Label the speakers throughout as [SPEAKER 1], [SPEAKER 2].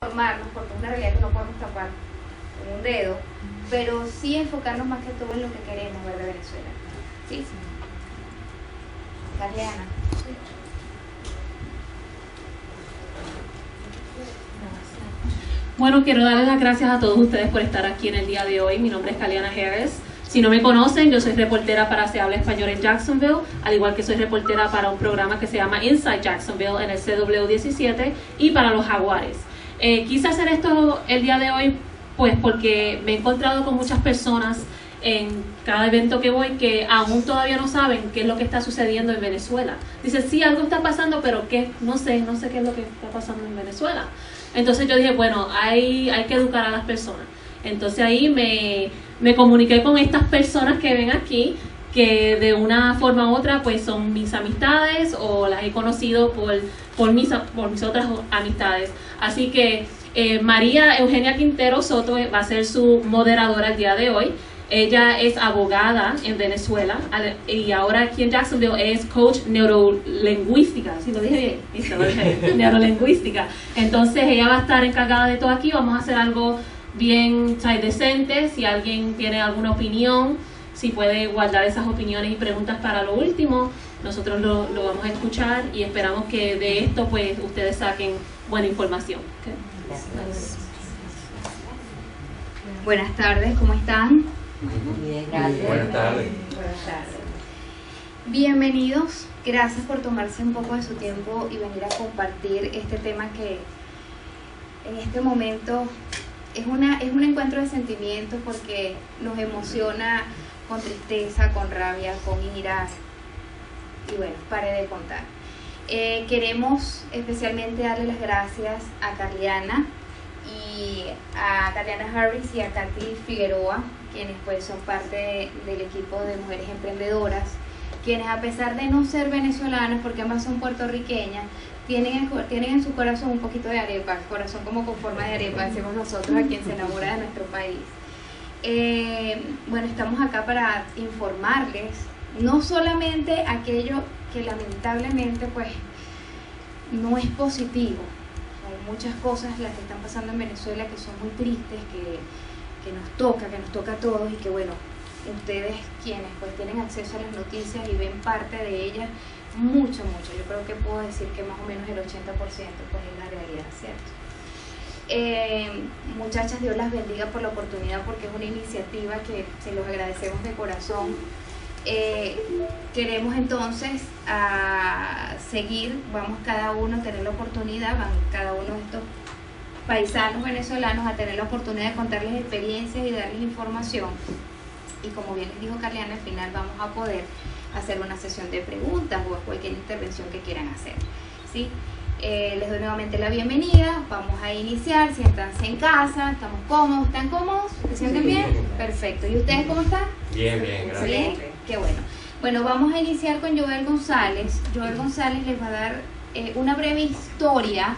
[SPEAKER 1] informarnos, porque es una realidad que no podemos tapar con un dedo, pero sí enfocarnos más que todo en lo que queremos ver de Venezuela. ¿Sí? Caliana.
[SPEAKER 2] Bueno, quiero darles las gracias a todos ustedes por estar aquí en el día de hoy. Mi nombre es Caliana Harris. Si no me conocen, yo soy reportera para Se Habla Español en Jacksonville, al igual que soy reportera para un programa que se llama Inside Jacksonville en el CW17 y para los Jaguares. Quise hacer esto el día de hoy pues porque me he encontrado con muchas personas en cada evento que voy que aún todavía no saben qué es lo que está sucediendo en Venezuela. Dicen, sí, algo está pasando, pero ¿qué? No sé qué es lo que está pasando en Venezuela. Entonces yo dije, bueno, hay que educar a las personas. Entonces ahí me comuniqué con estas personas que ven aquí, que de una forma u otra pues son mis amistades o las he conocido por mis otras amistades. Así que María Eugenia Quintero Soto va a ser su moderadora el día de hoy. Ella es abogada en Venezuela y ahora aquí en Jacksonville es coach neurolingüística. ¿Sí lo dije bien? Sí, lo dije bien. Neurolingüística. Entonces ella va a estar encargada de todo aquí. Vamos a hacer algo bien decente. Si alguien tiene alguna opinión, si puede guardar esas opiniones y preguntas para lo último, nosotros lo vamos a escuchar y esperamos que de esto pues ustedes saquen buena información. Okay.
[SPEAKER 1] Buenas tardes, ¿cómo están?
[SPEAKER 3] Bien, gracias.
[SPEAKER 4] Buenas tardes.
[SPEAKER 1] Buenas tardes. Bienvenidos, gracias por tomarse un poco de su tiempo y venir a compartir este tema que en este momento es un encuentro de sentimientos porque nos emociona con tristeza, con rabia, con ira y bueno, pare de contar. Queremos especialmente darle las gracias a Caliana y a Caliana Harris y a Katy Figueroa, quienes pues son parte del equipo de Mujeres Emprendedoras, quienes a pesar de no ser venezolanas, porque ambas son puertorriqueñas, tienen en su corazón un poquito de arepa, corazón como con forma de arepa, decimos nosotros a quien se enamora de nuestro país. Bueno, estamos acá para informarles, no solamente aquello que lamentablemente pues no es positivo. Hay muchas cosas las que están pasando en Venezuela que son muy tristes, que nos toca a todos y que bueno, ustedes quienes pues tienen acceso a las noticias y ven parte de ellas, mucho, yo creo que puedo decir que más o menos el 80% pues es la realidad, ¿cierto? Muchachas, Dios las bendiga por la oportunidad porque es una iniciativa que se los agradecemos de corazón. Queremos entonces seguir, vamos cada uno a tener la oportunidad, van cada uno de estos paisanos venezolanos a tener la oportunidad de contarles experiencias y darles información y como bien les dijo Caliana, al final vamos a poder hacer una sesión de preguntas o cualquier intervención que quieran hacer, ¿sí? Les doy nuevamente la bienvenida, vamos a iniciar, siéntanse en casa, estamos cómodos, ¿están cómodos? ¿Se sienten bien? Perfecto, ¿y ustedes cómo están?
[SPEAKER 4] Bien, gracias.
[SPEAKER 1] ¿Bien? Qué bueno. Bueno, vamos a iniciar con Joel González. Joel González les va a dar una breve historia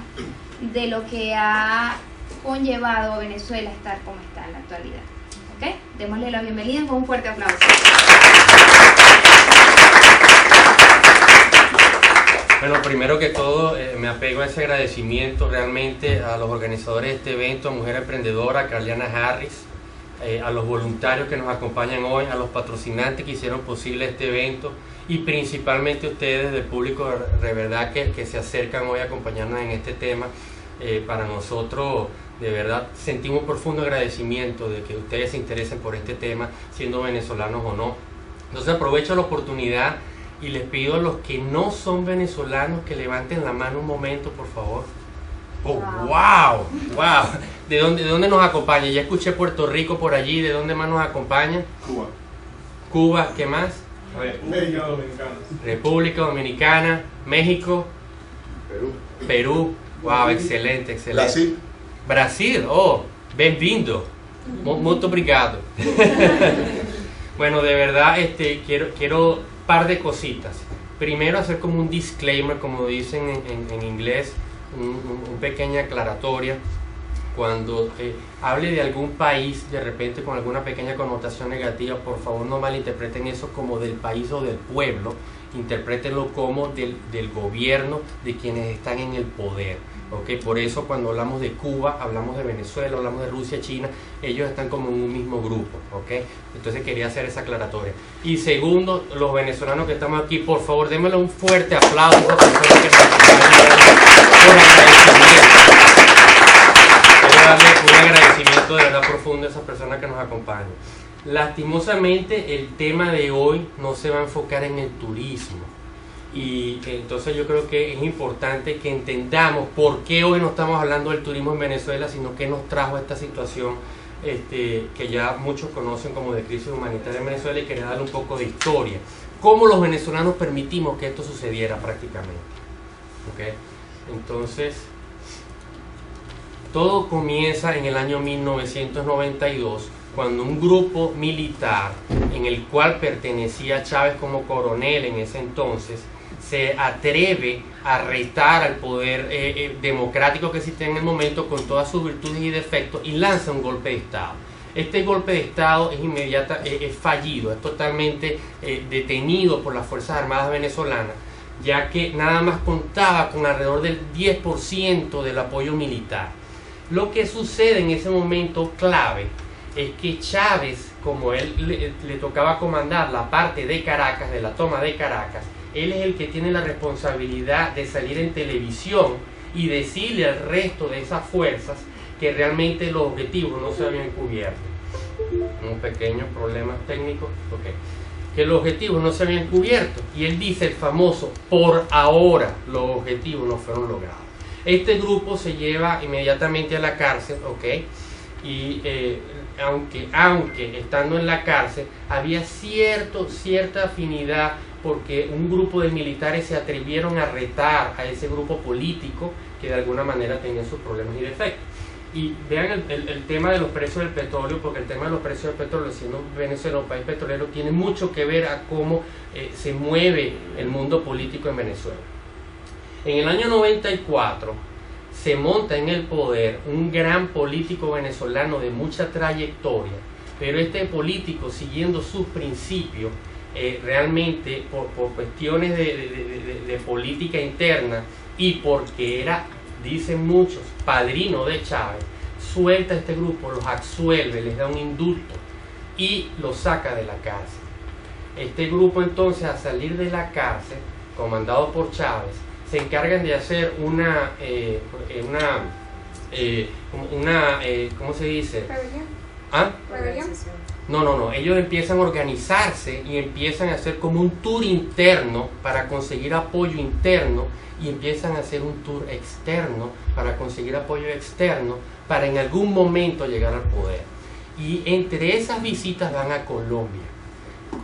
[SPEAKER 1] de lo que ha conllevado a Venezuela a estar como está en la actualidad. ¿Ok? Démosle la bienvenida con un fuerte aplauso.
[SPEAKER 4] Bueno, primero que todo, me apego a ese agradecimiento realmente a los organizadores de este evento, a Mujer Emprendedora, a Caliana Harris, a los voluntarios que nos acompañan hoy, a los patrocinantes que hicieron posible este evento y principalmente a ustedes del público de verdad que se acercan hoy a acompañarnos en este tema. Para nosotros de verdad sentimos un profundo agradecimiento de que ustedes se interesen por este tema, siendo venezolanos o no. Entonces aprovecho la oportunidad y les pido a los que no son venezolanos que levanten la mano un momento, por favor. ¡Oh, wow! ¿De dónde nos acompaña? Ya escuché Puerto Rico por allí. ¿De dónde más nos acompaña? Cuba, ¿qué más?
[SPEAKER 5] República Dominicana.
[SPEAKER 4] República Dominicana, México, Perú. Wow, excelente. Brasil, oh, bem-vindo. Muito obrigado. Bueno, de verdad, quiero par de cositas. Primero, hacer como un disclaimer, como dicen en inglés, una pequeña aclaratoria. Cuando hable de algún país, de repente con alguna pequeña connotación negativa, por favor no malinterpreten eso como del país o del pueblo, interprétenlo como del gobierno, de quienes están en el poder. ¿Okay? Por eso cuando hablamos de Cuba, hablamos de Venezuela, hablamos de Rusia, China, ellos están como en un mismo grupo. ¿Okay? Entonces quería hacer esa aclaratoria. Y segundo, los venezolanos que estamos aquí, por favor, démosle un fuerte aplauso a esas personas que nos acompañan por agradecimiento. Quiero darle un agradecimiento de verdad profundo a esas personas que nos acompañan. Lastimosamente el tema de hoy no se va a enfocar en el turismo. Y entonces yo creo que es importante que entendamos por qué hoy no estamos hablando del turismo en Venezuela, sino qué nos trajo esta situación que ya muchos conocen como de crisis humanitaria en Venezuela, y quería darle un poco de historia. ¿Cómo los venezolanos permitimos que esto sucediera prácticamente? ¿Okay? Entonces, todo comienza en el año 1992, cuando un grupo militar, en el cual pertenecía Chávez como coronel en ese entonces, se atreve a retar al poder democrático que existía en el momento con todas sus virtudes y defectos, y lanza un golpe de Estado. Este golpe de Estado es fallido, es totalmente detenido por las Fuerzas Armadas venezolanas, ya que nada más contaba con alrededor del 10% del apoyo militar. Lo que sucede en ese momento clave es que Chávez, como él le tocaba comandar la parte de Caracas, de la toma de Caracas, él es el que tiene la responsabilidad de salir en televisión y decirle al resto de esas fuerzas que realmente los objetivos no se habían cubierto. Unos pequeños problemas técnicos, okay. Que los objetivos no se habían cubierto, y él dice el famoso: por ahora los objetivos no fueron logrados. Este grupo se lleva inmediatamente a la cárcel, okay. Y aunque estando en la cárcel había cierta afinidad, porque un grupo de militares se atrevieron a retar a ese grupo político que de alguna manera tenía sus problemas y defectos. Y vean el tema de los precios del petróleo, porque el tema de los precios del petróleo, siendo Venezuela un país petrolero, tiene mucho que ver a cómo se mueve el mundo político en Venezuela. En el año 94 se monta en el poder un gran político venezolano de mucha trayectoria, pero este político, siguiendo sus principios, realmente por cuestiones de política interna, y porque era, dicen muchos, padrino de Chávez, suelta a este grupo, los absuelve, les da un indulto y los saca de la cárcel. Este grupo entonces, a salir de la cárcel, comandado por Chávez, se encargan de hacer ¿cómo se dice?
[SPEAKER 3] ¿Rebelión?
[SPEAKER 4] ¿Ah?
[SPEAKER 3] ¿Rebelión?
[SPEAKER 4] No, ellos empiezan a organizarse y empiezan a hacer como un tour interno para conseguir apoyo interno, y empiezan a hacer un tour externo para conseguir apoyo externo, para en algún momento llegar al poder. Y entre esas visitas van a Colombia.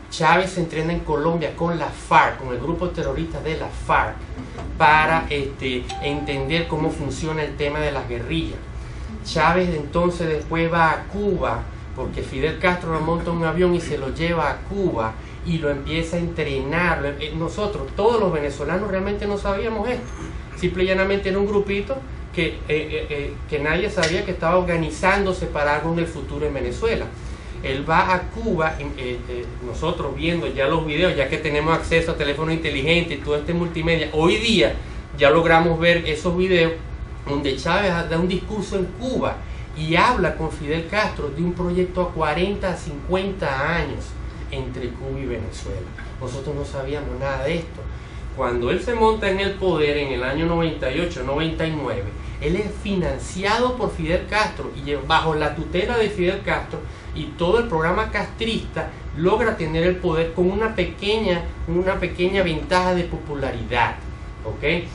[SPEAKER 4] Chávez se entrena en Colombia con la FARC, con el grupo terrorista de la FARC, para entender cómo funciona el tema de las guerrillas. Chávez entonces después va a Cuba, porque Fidel Castro lo monta en un avión y se lo lleva a Cuba y lo empieza a entrenar. Nosotros, todos los venezolanos, realmente no sabíamos esto. Simple y llanamente era un grupito que nadie sabía que estaba organizándose para algo en el futuro en Venezuela. Él va a Cuba, nosotros viendo ya los videos, ya que tenemos acceso a teléfono inteligente y todo este multimedia, hoy día ya logramos ver esos videos donde Chávez da un discurso en Cuba y habla con Fidel Castro de un proyecto a 40 a 50 años entre Cuba y Venezuela. Nosotros no sabíamos nada de esto. Cuando él se monta en el poder en el año 98-99, él es financiado por Fidel Castro y bajo la tutela de Fidel Castro y todo el programa castrista logra tener el poder con una pequeña ventaja de popularidad. ¿Okay?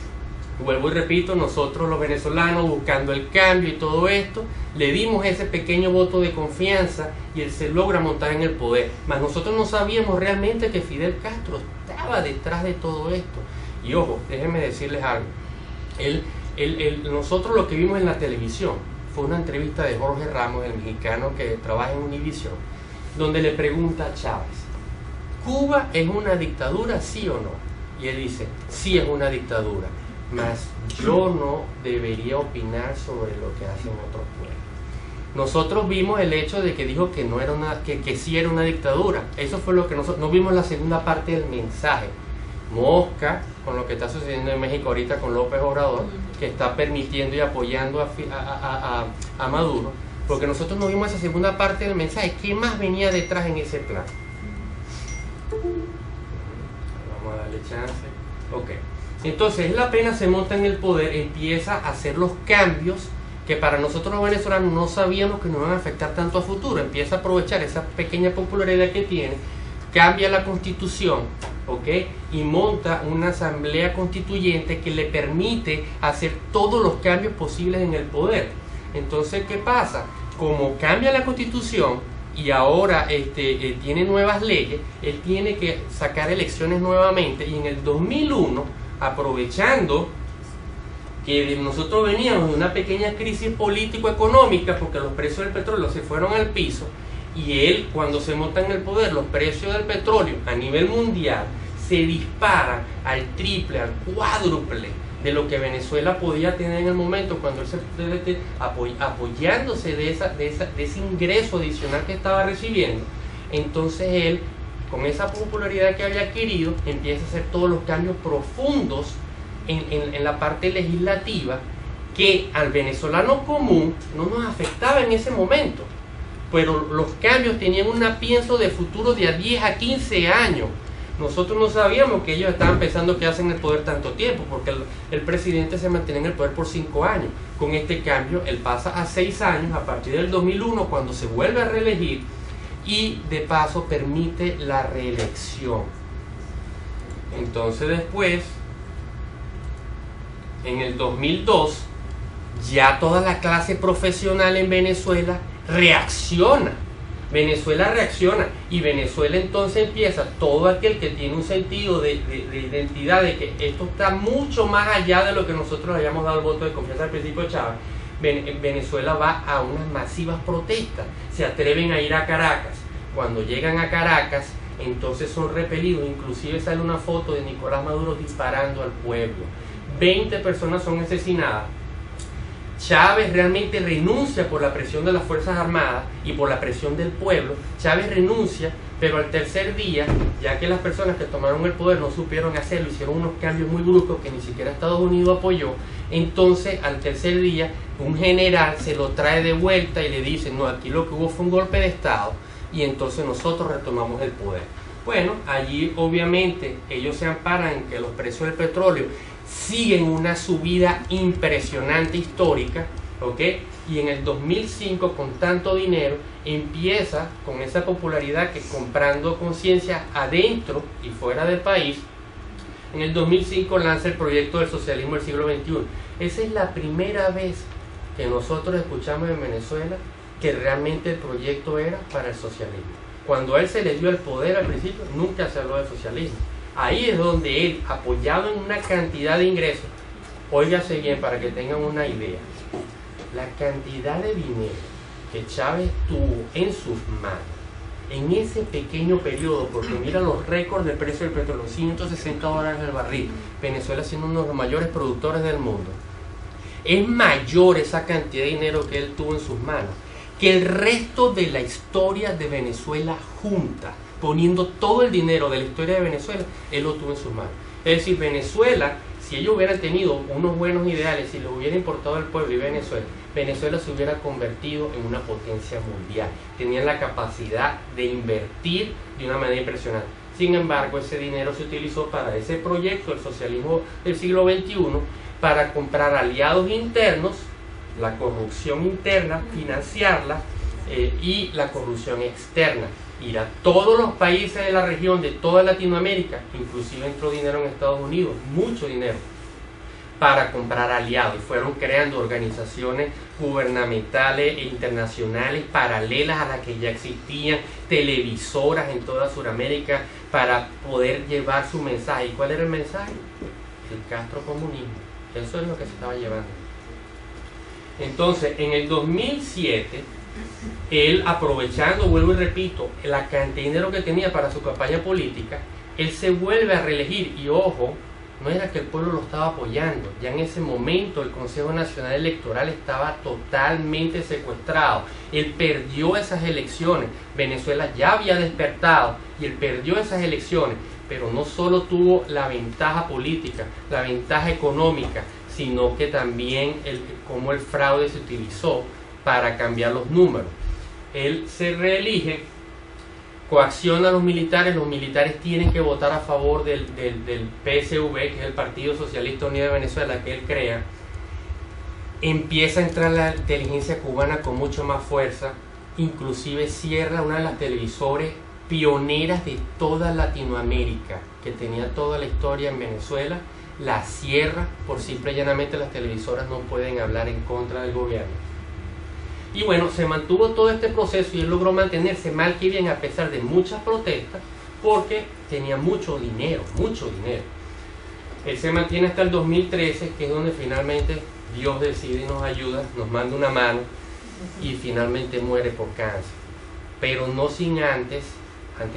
[SPEAKER 4] Vuelvo y repito, nosotros los venezolanos, buscando el cambio y todo esto, le dimos ese pequeño voto de confianza y él se logra montar en el poder. Mas nosotros no sabíamos realmente que Fidel Castro estaba detrás de todo esto. Y ojo, déjenme decirles algo. Nosotros lo que vimos en la televisión fue una entrevista de Jorge Ramos, el mexicano que trabaja en Univision, donde le pregunta a Chávez: ¿Cuba es una dictadura, sí o no? Y él dice: sí, es una dictadura, mas yo no debería opinar sobre lo que hacen otros pueblos. Nosotros vimos el hecho de que dijo que sí era una dictadura. Eso fue lo que nosotros no vimos, la segunda parte del mensaje. mosca con lo que está sucediendo en México ahorita con López Obrador, que está permitiendo y apoyando a Maduro, porque nosotros no vimos esa segunda parte del mensaje. ¿Qué más venía detrás en ese plan? Vamos a darle chance. Ok. Entonces, él apenas se monta en el poder, empieza a hacer los cambios que para nosotros los venezolanos no sabíamos que nos iban a afectar tanto a futuro. Empieza a aprovechar esa pequeña popularidad que tiene, cambia la constitución, ¿ok? Y monta una asamblea constituyente que le permite hacer todos los cambios posibles en el poder. Entonces, ¿qué pasa? Como cambia la constitución y ahora tiene nuevas leyes, él tiene que sacar elecciones nuevamente, y en el 2001, aprovechando que nosotros veníamos de una pequeña crisis político-económica porque los precios del petróleo se fueron al piso, y él, cuando se monta en el poder, los precios del petróleo a nivel mundial se disparan al triple, al cuádruple de lo que Venezuela podía tener en el momento, cuando él se apoyándose de ese ingreso adicional que estaba recibiendo. Entonces él, con esa popularidad que había adquirido, empieza a hacer todos los cambios profundos en la parte legislativa que al venezolano común no nos afectaba en ese momento, pero los cambios tenían un pienso de futuro de a 10 a 15 años. Nosotros no sabíamos que ellos estaban pensando que hacen el poder tanto tiempo, porque el presidente se mantiene en el poder por 5 años. Con este cambio, él pasa a 6 años a partir del 2001, cuando se vuelve a reelegir, y de paso permite la reelección. Entonces después, en el 2002, ya toda la clase profesional en Venezuela reacciona. Venezuela reacciona, y Venezuela entonces empieza, todo aquel que tiene un sentido de identidad, de que esto está mucho más allá de lo que nosotros le habíamos dado el voto de confianza al principio de Chávez. Venezuela va a unas masivas protestas, se atreven a ir a Caracas. Cuando llegan a Caracas, entonces son repelidos, inclusive sale una foto de Nicolás Maduro disparando al pueblo. 20 personas son asesinadas. Chávez realmente renuncia por la presión de las Fuerzas Armadas y por la presión del pueblo. Chávez renuncia, pero al tercer día, ya que las personas que tomaron el poder no supieron hacerlo, hicieron unos cambios muy bruscos que ni siquiera Estados Unidos apoyó. Entonces, al tercer día, un general se lo trae de vuelta y le dice: no, aquí lo que hubo fue un golpe de Estado, y entonces nosotros retomamos el poder. Bueno, allí obviamente ellos se amparan en que los precios del petróleo siguen una subida impresionante histórica, ¿ok? Y en el 2005, con tanto dinero, empieza con esa popularidad que, comprando conciencia adentro y fuera del país, en el 2005 lanza el proyecto del socialismo del siglo XXI. Esa es la primera vez que nosotros escuchamos en Venezuela que realmente el proyecto era para el socialismo. Cuando a él se le dio el poder al principio, nunca se habló de socialismo. Ahí es donde él, apoyado en una cantidad de ingresos, óigase bien para que tengan una idea, la cantidad de dinero que Chávez tuvo en sus manos en ese pequeño periodo, porque mira los récords del precio del petróleo, $160 el barril, Venezuela siendo uno de los mayores productores del mundo, es mayor esa cantidad de dinero que él tuvo en sus manos que el resto de la historia de Venezuela junta. Poniendo todo el dinero de la historia de Venezuela, él lo tuvo en sus manos. Es decir, Venezuela, si ellos hubieran tenido unos buenos ideales, si los hubiera importado el pueblo y Venezuela se hubiera convertido en una potencia mundial. Tenían la capacidad de invertir de una manera impresionante. Sin embargo, ese dinero se utilizó para ese proyecto, el socialismo del siglo XXI, para comprar aliados internos, la corrupción interna, financiarla, y la corrupción externa. Ir a todos los países de la región, de toda Latinoamérica, inclusive entró dinero en Estados Unidos, mucho dinero, para comprar aliados, y fueron creando organizaciones gubernamentales e internacionales paralelas a las que ya existían, televisoras en toda Sudamérica, para poder llevar su mensaje. ¿Y cuál era el mensaje? El castrocomunismo. Eso es lo que se estaba llevando. Entonces, en el 2007, él, aprovechando, vuelvo y repito, la cantidad de dinero que tenía para su campaña política, él se vuelve a reelegir. Y ojo, no era que el pueblo lo estaba apoyando, ya en ese momento el Consejo Nacional Electoral estaba totalmente secuestrado. Él perdió esas elecciones, Venezuela ya había despertado y él perdió esas elecciones, pero no solo tuvo la ventaja política, la ventaja económica, sino que también cómo el fraude se utilizó para cambiar los números. Él se reelige, coacciona a los militares tienen que votar a favor del PSV, que es el Partido Socialista Unido de Venezuela, que él crea. Empieza a entrar la inteligencia cubana con mucho más fuerza, inclusive cierra una de las televisores pioneras de toda Latinoamérica, que tenía toda la historia en Venezuela, la cierra, por simple y llanamente las televisoras no pueden hablar en contra del gobierno. Y bueno, se mantuvo todo este proceso y él logró mantenerse mal que bien a pesar de muchas protestas, porque tenía mucho dinero, mucho dinero. Él se mantiene hasta el 2013, que es donde finalmente Dios decide y nos ayuda, nos manda una mano y finalmente muere por cáncer. Pero no sin antes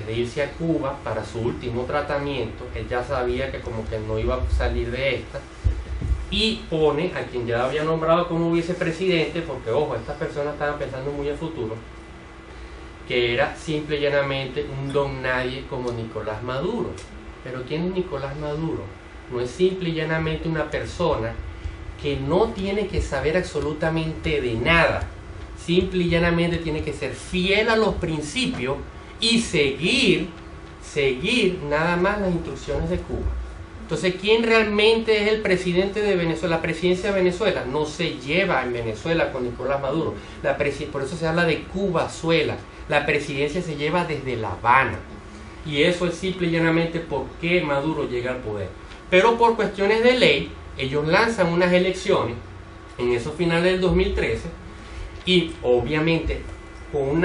[SPEAKER 4] de irse a Cuba para su último tratamiento, él ya sabía que como que no iba a salir de esta, y pone a quien ya había nombrado como vicepresidente, porque ojo, estas personas estaban pensando muy en futuro, que era simple y llanamente un don nadie como Nicolás Maduro. Pero ¿quién es Nicolás Maduro? No es simple y llanamente una persona que no tiene que saber absolutamente de nada, simple y llanamente tiene que ser fiel a los principios y seguir nada más las instrucciones de Cuba. Entonces, ¿quién realmente es el presidente de Venezuela? La presidencia de Venezuela no se lleva en Venezuela con Nicolás Maduro. Por eso se habla de Cubazuela. La presidencia se lleva desde La Habana. Y eso es simple y llanamente por qué Maduro llega al poder. Pero por cuestiones de ley, ellos lanzan unas elecciones en esos finales del 2013 y obviamente con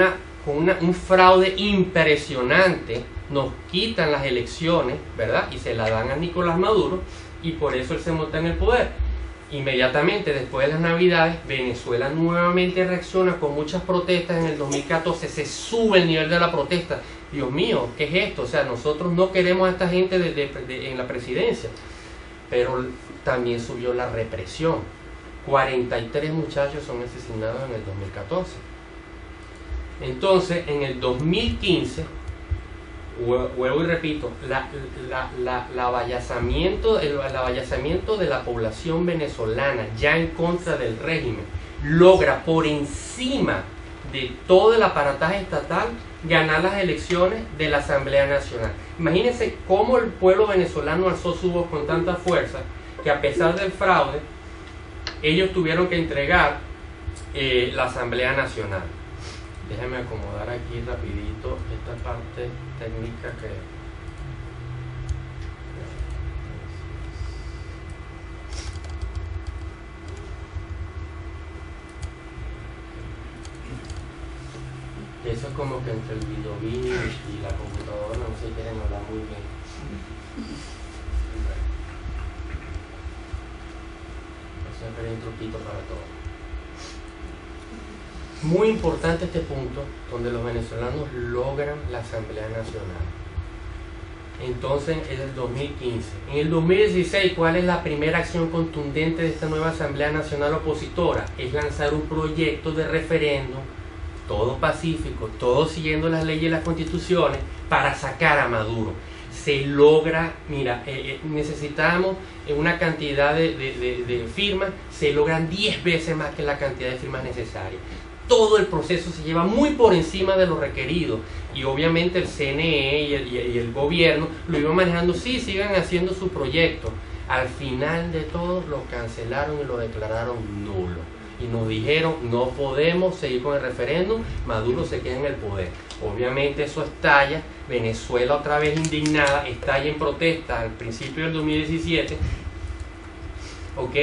[SPEAKER 4] un fraude impresionante nos quitan las elecciones, ¿verdad? Y se la dan a Nicolás Maduro y por eso él se monta en el poder. Inmediatamente después de las Navidades, Venezuela nuevamente reacciona con muchas protestas. En el 2014 se sube el nivel de la protesta. Dios mío, ¿qué es esto? O sea, nosotros no queremos a esta gente en la presidencia. Pero también subió la represión. 43 muchachos son asesinados en el 2014. Entonces, en el 2015, vuelvo y repito, el avallazamiento de la población venezolana ya en contra del régimen logra por encima de todo el aparataje estatal ganar las elecciones de la Asamblea Nacional. Imagínense cómo el pueblo venezolano alzó su voz con tanta fuerza que a pesar del fraude ellos tuvieron que entregar la Asamblea Nacional. Déjenme acomodar aquí rapidito esta parte técnica que... Eso es como que entre el videobeam y la computadora no se quieren hablar muy bien. Eso es un truquito para todo. Muy importante este punto donde los venezolanos logran la Asamblea Nacional. Entonces es el 2015. En el 2016, ¿cuál es la primera acción contundente de esta nueva Asamblea Nacional opositora? Es lanzar un proyecto de referéndum, todo pacífico, todo siguiendo las leyes y las constituciones, para sacar a Maduro. Se logra, mira, necesitamos una cantidad de firmas, se logran 10 veces más que la cantidad de firmas necesarias. Todo el proceso se lleva muy por encima de lo requerido y obviamente el CNE y el gobierno lo iban manejando, sí, sigan haciendo su proyecto. Al final de todo lo cancelaron y lo declararon nulo y nos dijeron no podemos seguir con el referéndum, Maduro se queda en el poder. Obviamente eso estalla, Venezuela otra vez indignada, estalla en protesta al principio del 2017, ¿ok?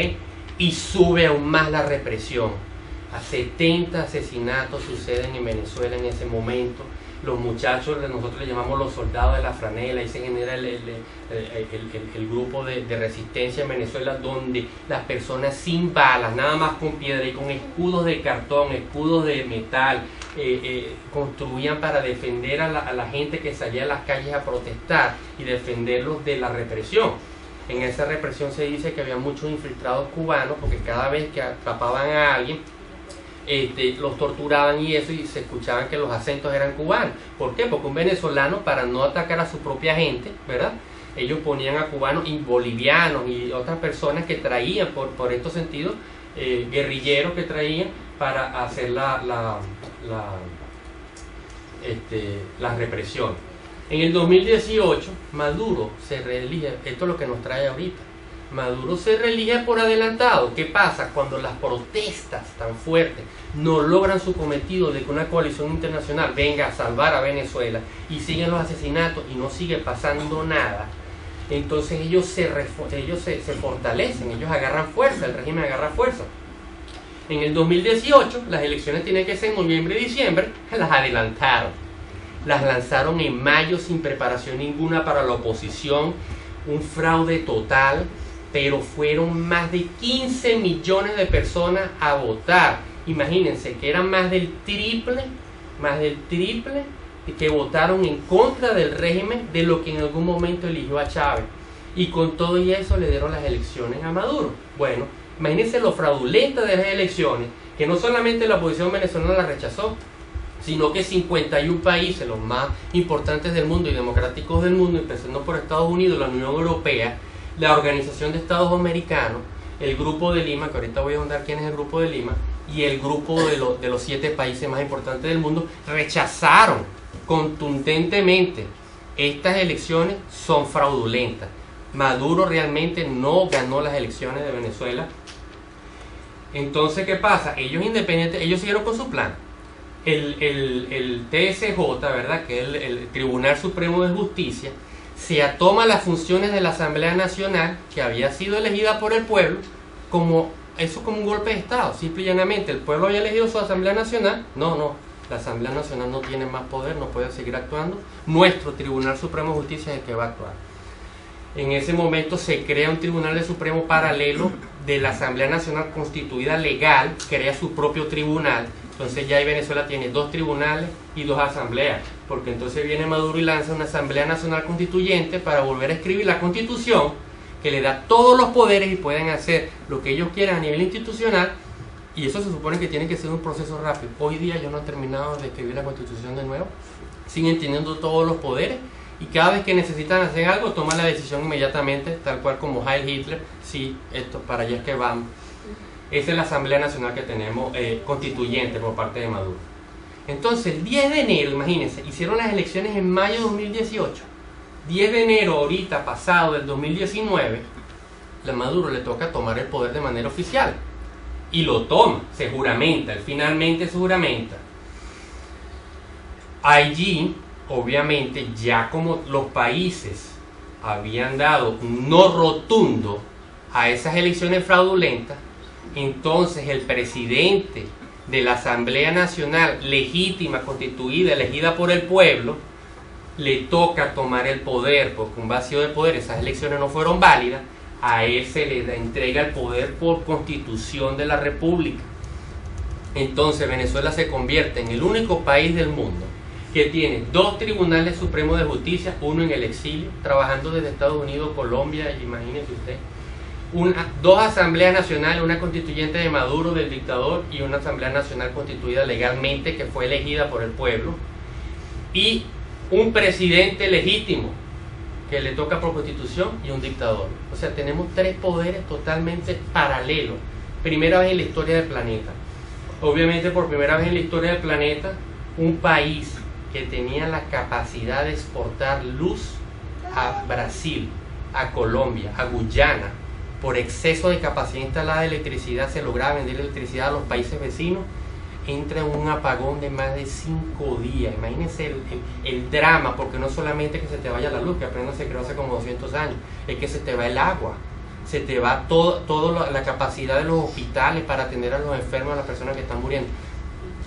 [SPEAKER 4] Y sube aún más la represión. A 70 asesinatos suceden en Venezuela en ese momento. Los muchachos, nosotros le llamamos los soldados de la franela, y se genera el grupo de resistencia en Venezuela, donde las personas sin balas, nada más con piedra y con escudos de cartón, escudos de metal, construían para defender a la gente que salía a las calles a protestar y defenderlos de la represión. En esa represión se dice que había muchos infiltrados cubanos, porque cada vez que atrapaban a alguien, los torturaban y eso, y se escuchaban que los acentos eran cubanos. ¿Por qué? Porque un venezolano, para no atacar a su propia gente, ¿verdad?, ellos ponían a cubanos y bolivianos y otras personas que traían, por estos sentidos, guerrilleros que traían para hacer la represión. En el 2018, Maduro se reelige. Esto es lo que nos trae ahorita. Maduro se reelige por adelantado. ¿Qué pasa? Cuando las protestas tan fuertes no logran su cometido de que una coalición internacional venga a salvar a Venezuela y siguen los asesinatos y no sigue pasando nada, entonces ellos se fortalecen, ellos agarran fuerza, el régimen agarra fuerza. En el 2018, las elecciones tienen que ser en noviembre y diciembre, las adelantaron. Las lanzaron en mayo sin preparación ninguna para la oposición, un fraude total, pero fueron más de 15 millones de personas a votar. Imagínense que eran más del triple que votaron en contra del régimen de lo que en algún momento eligió a Chávez. Y con todo y eso le dieron las elecciones a Maduro. Bueno, imagínense lo fraudulenta de las elecciones, que no solamente la oposición venezolana la rechazó, sino que 51 países, los más importantes del mundo y democráticos del mundo, empezando por Estados Unidos, la Unión Europea, la Organización de Estados Americanos, el Grupo de Lima, que ahorita voy a contar quién es el Grupo de Lima, y el grupo de los 7 países más importantes del mundo, rechazaron contundentemente: estas elecciones son fraudulentas. Maduro realmente no ganó las elecciones de Venezuela. Entonces, ¿qué pasa? Ellos independientes, ellos siguieron con su plan. El TSJ, ¿verdad?, que es el Tribunal Supremo de Justicia, se toma las funciones de la Asamblea Nacional, que había sido elegida por el pueblo, como un golpe de Estado. Simple y llanamente, el pueblo había elegido su Asamblea Nacional. No, la Asamblea Nacional no tiene más poder, no puede seguir actuando. Nuestro Tribunal Supremo de Justicia es el que va a actuar. En ese momento se crea un Tribunal de Supremo paralelo de la Asamblea Nacional constituida legal, crea su propio tribunal. Entonces ya ahí Venezuela tiene 2 tribunales y 2 asambleas, porque entonces viene Maduro y lanza una Asamblea Nacional Constituyente para volver a escribir la Constitución, que le da todos los poderes y pueden hacer lo que ellos quieran a nivel institucional, y eso se supone que tiene que ser un proceso rápido. Hoy día ellos no han terminado de escribir la Constitución de nuevo, siguen teniendo todos los poderes, y cada vez que necesitan hacer algo toman la decisión inmediatamente, tal cual como Heil Hitler: sí, esto, para allá es que vamos. Esa es la Asamblea Nacional que tenemos constituyente por parte de Maduro. Entonces, el 10 de enero, imagínense, hicieron las elecciones en mayo de 2018. 10 de enero, ahorita pasado del 2019, a Maduro le toca tomar el poder de manera oficial. Y lo toma, se juramenta, él finalmente se juramenta. Allí, obviamente, ya como los países habían dado un no rotundo a esas elecciones fraudulentas, entonces el presidente de la Asamblea Nacional legítima, constituida, elegida por el pueblo, le toca tomar el poder, porque un vacío de poder, esas elecciones no fueron válidas, a él se le entrega el poder por constitución de la República. Entonces Venezuela se convierte en el único país del mundo que tiene 2 tribunales supremos de justicia, uno en el exilio, trabajando desde Estados Unidos, Colombia, imagínese usted, 2 asambleas nacionales, una constituyente de Maduro, del dictador, y una asamblea nacional constituida legalmente que fue elegida por el pueblo, y un presidente legítimo que le toca por constitución, y un dictador. O sea, tenemos 3 poderes totalmente paralelos. Primera vez en la historia del planeta. Obviamente, por primera vez en la historia del planeta, un país que tenía la capacidad de exportar luz a Brasil, a Colombia, a Guyana, por exceso de capacidad instalada de electricidad, se lograba vender electricidad a los países vecinos, entra en un apagón de más de 5 días. Imagínense el drama, porque no solamente que se te vaya la luz, que apenas se creó hace como 200 años, es que se te va el agua, se te va toda la capacidad de los hospitales para atender a los enfermos, a las personas que están muriendo,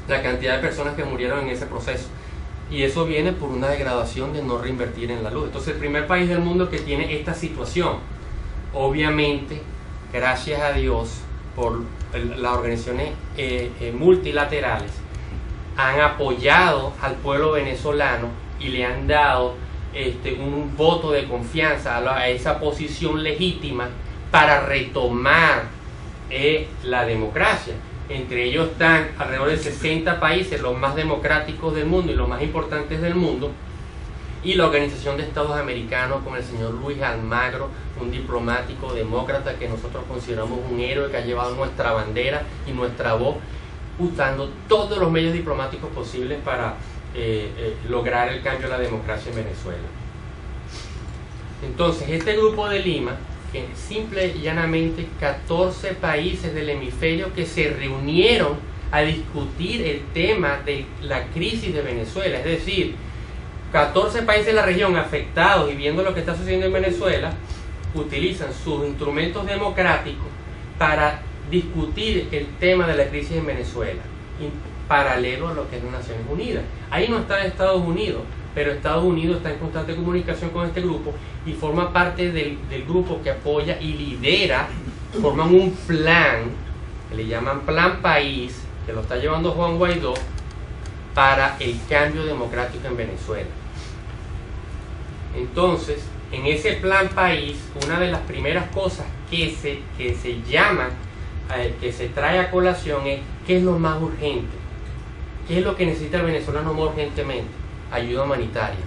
[SPEAKER 4] la cantidad de personas que murieron en ese proceso. Y eso viene por una degradación de no reinvertir en la luz. Entonces, el primer país del mundo que tiene esta situación. Obviamente, gracias a Dios, por las organizaciones multilaterales, han apoyado al pueblo venezolano y le han dado un voto de confianza a esa posición legítima para retomar la democracia. Entre ellos están alrededor de 60 países, los más democráticos del mundo y los más importantes del mundo, y la Organización de Estados Americanos con el señor Luis Almagro, un diplomático demócrata que nosotros consideramos un héroe que ha llevado nuestra bandera y nuestra voz, usando todos los medios diplomáticos posibles para lograr el cambio de la democracia en Venezuela. Entonces, este grupo de Lima, que simple y llanamente 14 países del hemisferio que se reunieron a discutir el tema de la crisis de Venezuela, es decir, 14 países de la región afectados y viendo lo que está sucediendo en Venezuela, utilizan sus instrumentos democráticos para discutir el tema de la crisis en Venezuela, paralelo a lo que es las Naciones Unidas. Ahí no está Estados Unidos, pero Estados Unidos está en constante comunicación con este grupo y forma parte del grupo que apoya y lidera, forman un plan, que le llaman Plan País, que lo está llevando Juan Guaidó, para el cambio democrático en Venezuela. Entonces, en ese Plan País, una de las primeras cosas que se llama, que se trae a colación es ¿qué es lo más urgente? ¿Qué es lo que necesita el venezolano más urgentemente? Ayuda humanitaria.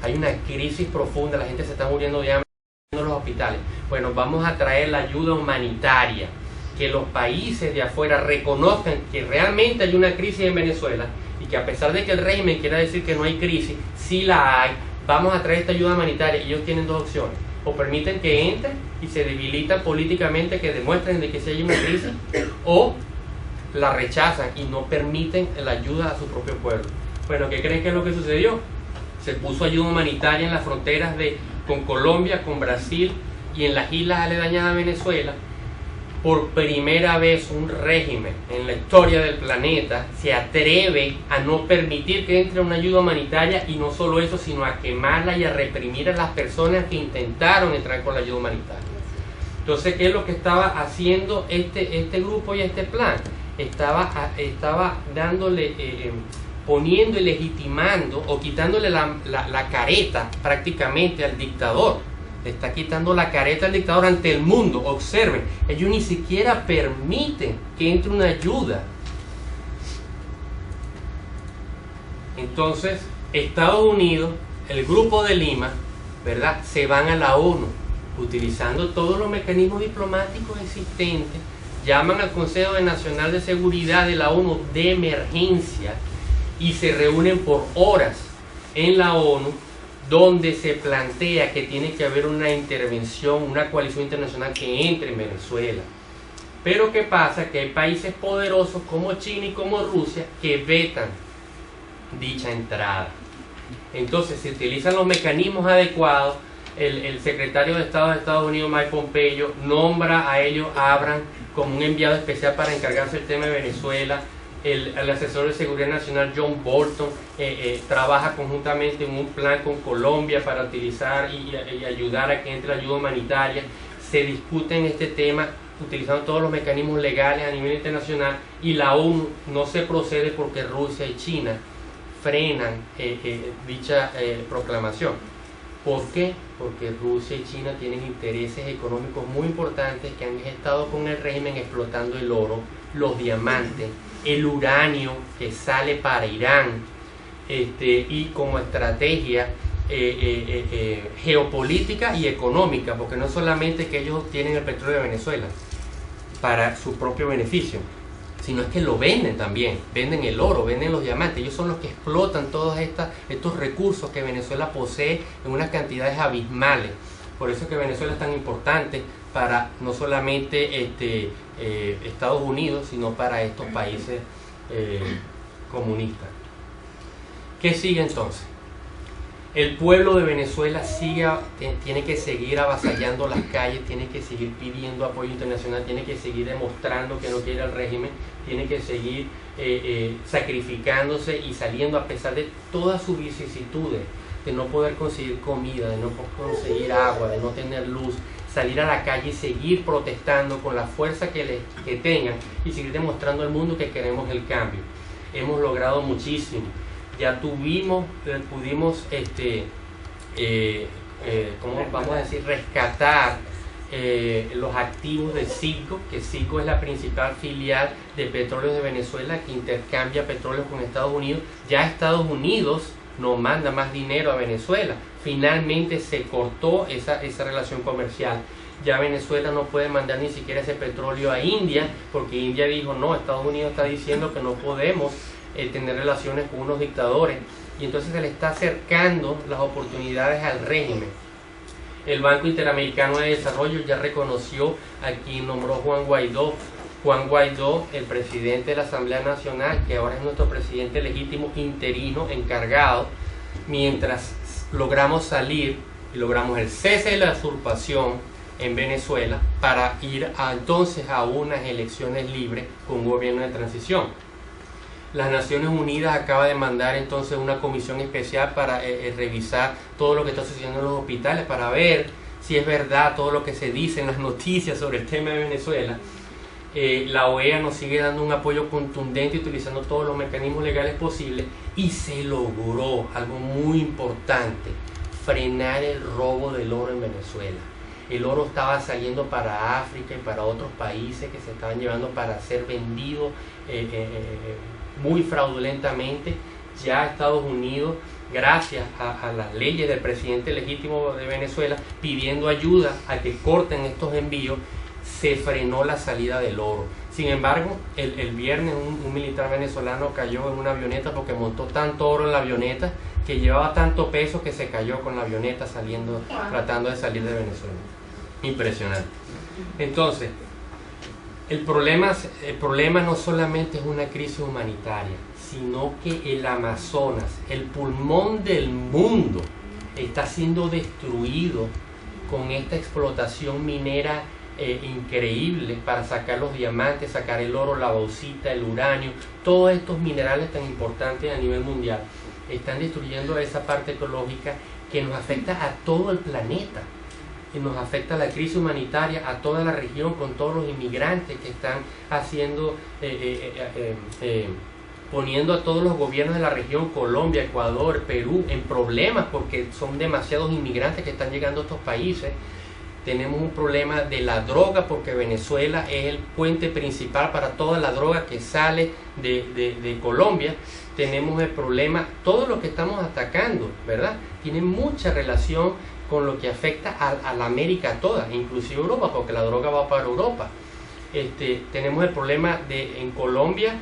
[SPEAKER 4] Hay una crisis profunda, la gente se está muriendo de hambre en los hospitales. Bueno, vamos a traer la ayuda humanitaria, que los países de afuera reconozcan que realmente hay una crisis en Venezuela y que a pesar de que el régimen quiera decir que no hay crisis, sí la hay. Vamos a traer esta ayuda humanitaria y ellos tienen dos opciones: o permiten que entre y se debilitan políticamente, que demuestren de que sí hay una crisis, o la rechazan y no permiten la ayuda a su propio pueblo. Bueno, ¿qué creen que es lo que sucedió? Se puso ayuda humanitaria en las fronteras con Colombia, con Brasil y en las islas aledañas a Venezuela. Por primera vez un régimen en la historia del planeta se atreve a no permitir que entre una ayuda humanitaria, y no solo eso, sino a quemarla y a reprimir a las personas que intentaron entrar con la ayuda humanitaria. Entonces, ¿qué es lo que estaba haciendo este grupo y este plan? Estaba dándole, poniendo y legitimando o quitándole la careta prácticamente al dictador. Le está quitando la careta al dictador ante el mundo. Observen, ellos ni siquiera permiten que entre una ayuda. Entonces, Estados Unidos, el grupo de Lima, ¿verdad?, se van a la ONU, utilizando todos los mecanismos diplomáticos existentes, llaman al Consejo Nacional de Seguridad de la ONU de emergencia y se reúnen por horas en la ONU, donde se plantea que tiene que haber una intervención, una coalición internacional que entre en Venezuela. Pero ¿qué pasa? Que hay países poderosos como China y como Rusia que vetan dicha entrada. Entonces se utilizan los mecanismos adecuados. El secretario de Estado de Estados Unidos, Mike Pompeo, nombra a ellos, a Abraham, como un enviado especial para encargarse del tema de Venezuela. El asesor de seguridad nacional John Bolton trabaja conjuntamente en un plan con Colombia para utilizar y ayudar a que entre la ayuda humanitaria. Se discute en este tema utilizando todos los mecanismos legales a nivel internacional, y la ONU no se procede porque Rusia y China frenan dicha proclamación. ¿Por qué? Porque Rusia y China tienen intereses económicos muy importantes que han estado con el régimen explotando el oro, los diamantes, el uranio que sale para Irán, y como estrategia geopolítica y económica, porque no solamente que ellos obtienen el petróleo de Venezuela para su propio beneficio, sino es que lo venden también, venden el oro, venden los diamantes. Ellos son los que explotan todos estos recursos que Venezuela posee en unas cantidades abismales. Por eso es que Venezuela es tan importante para no solamente Estados Unidos, sino para estos países comunistas. ¿Qué sigue entonces? El pueblo de Venezuela tiene que seguir avasallando las calles, tiene que seguir pidiendo apoyo internacional, tiene que seguir demostrando que no quiere al régimen, tiene que seguir sacrificándose y saliendo a pesar de todas sus vicisitudes, de no poder conseguir comida, de no conseguir agua, de no tener luz, salir a la calle y seguir protestando con la fuerza que tengan y seguir demostrando al mundo que queremos el cambio. Hemos logrado muchísimo. Ya pudimos, ¿cómo vamos a decir?, rescatar los activos de Citgo, que Citgo es la principal filial de Petróleos de Venezuela que intercambia petróleo con Estados Unidos. Ya Estados Unidos no manda más dinero a Venezuela. Finalmente se cortó esa relación comercial. Ya Venezuela no puede mandar ni siquiera ese petróleo a India, porque India dijo, no, Estados Unidos está diciendo que no podemos tener relaciones con unos dictadores, y entonces se le está acercando las oportunidades al régimen. El Banco Interamericano de Desarrollo ya reconoció a quien nombró Juan Guaidó. Juan Guaidó, el presidente de la Asamblea Nacional, que ahora es nuestro presidente legítimo interino, encargado, mientras logramos salir y logramos el cese de la usurpación en Venezuela, para ir entonces a unas elecciones libres con un gobierno de transición. Las Naciones Unidas acaba de mandar entonces una comisión especial para revisar todo lo que está sucediendo en los hospitales, para ver si es verdad todo lo que se dice en las noticias sobre el tema de Venezuela. La OEA nos sigue dando un apoyo contundente, utilizando todos los mecanismos legales posibles, y se logró algo muy importante: frenar el robo del oro en Venezuela. El oro estaba saliendo para África y para otros países que se estaban llevando para ser vendido muy fraudulentamente. Ya Estados Unidos, gracias a las leyes del presidente legítimo de Venezuela, pidiendo ayuda a que corten estos envíos, se frenó la salida del oro. Sin embargo, el viernes un militar venezolano cayó en una avioneta porque montó tanto oro en la avioneta que llevaba tanto peso que se cayó con la avioneta tratando de salir de Venezuela. Impresionante. Entonces, el problema no solamente es una crisis humanitaria, sino que el Amazonas, el pulmón del mundo, está siendo destruido con esta explotación minera increíble para sacar los diamantes, sacar el oro, la bauxita, el uranio. Todos estos minerales tan importantes a nivel mundial están destruyendo esa parte ecológica que nos afecta a todo el planeta, y nos afecta la crisis humanitaria a toda la región, con todos los inmigrantes que están haciendo, poniendo a todos los gobiernos de la región, Colombia, Ecuador, Perú, en problemas porque son demasiados inmigrantes que están llegando a estos países. Tenemos un problema de la droga, porque Venezuela es el puente principal para toda la droga que sale de Colombia. Tenemos el problema, todo lo que estamos atacando, ¿verdad?, tiene mucha relación con lo que afecta a la América toda, inclusive Europa, porque la droga va para Europa. Tenemos el problema en Colombia,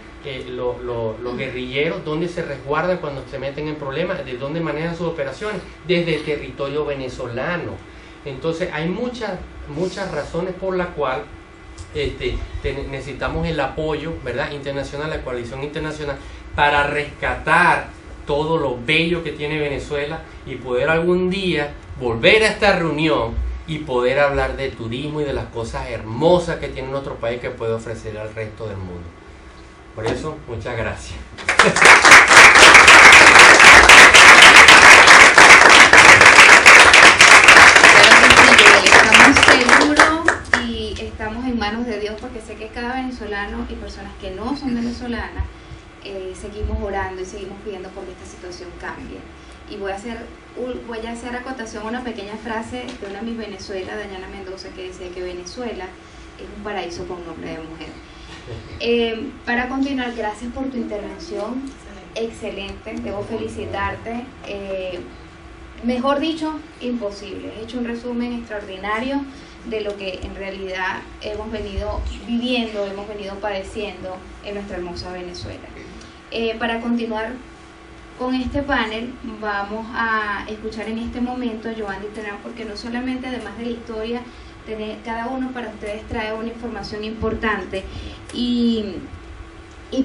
[SPEAKER 4] los guerrilleros, donde se resguardan cuando se meten en problemas, de dónde manejan sus operaciones, desde el territorio venezolano. Entonces hay muchas razones por las cuales necesitamos el apoyo, ¿verdad?, internacional, la coalición internacional, para rescatar todo lo bello que tiene Venezuela y poder algún día volver a esta reunión y poder hablar de turismo y de las cosas hermosas que tiene nuestro país, que puede ofrecer al resto del mundo. Por eso, muchas gracias.
[SPEAKER 1] Estamos seguros y estamos en manos de Dios, porque sé que cada venezolano y personas que no son venezolanas seguimos orando y seguimos pidiendo porque esta situación cambie. Y voy a hacer acotación a una pequeña frase de una Miss Venezuela, Dayana Mendoza, que decía que Venezuela es un paraíso con nombre de mujer. Para continuar, gracias por tu intervención, excelente, debo felicitarte. Mejor dicho, imposible. He hecho un resumen extraordinario de lo que en realidad hemos venido viviendo, hemos venido padeciendo en nuestra hermosa Venezuela. Para continuar con este panel, vamos a escuchar en este momento a Yohandy Terán, porque no solamente, además de la historia, cada uno para ustedes trae una información importante y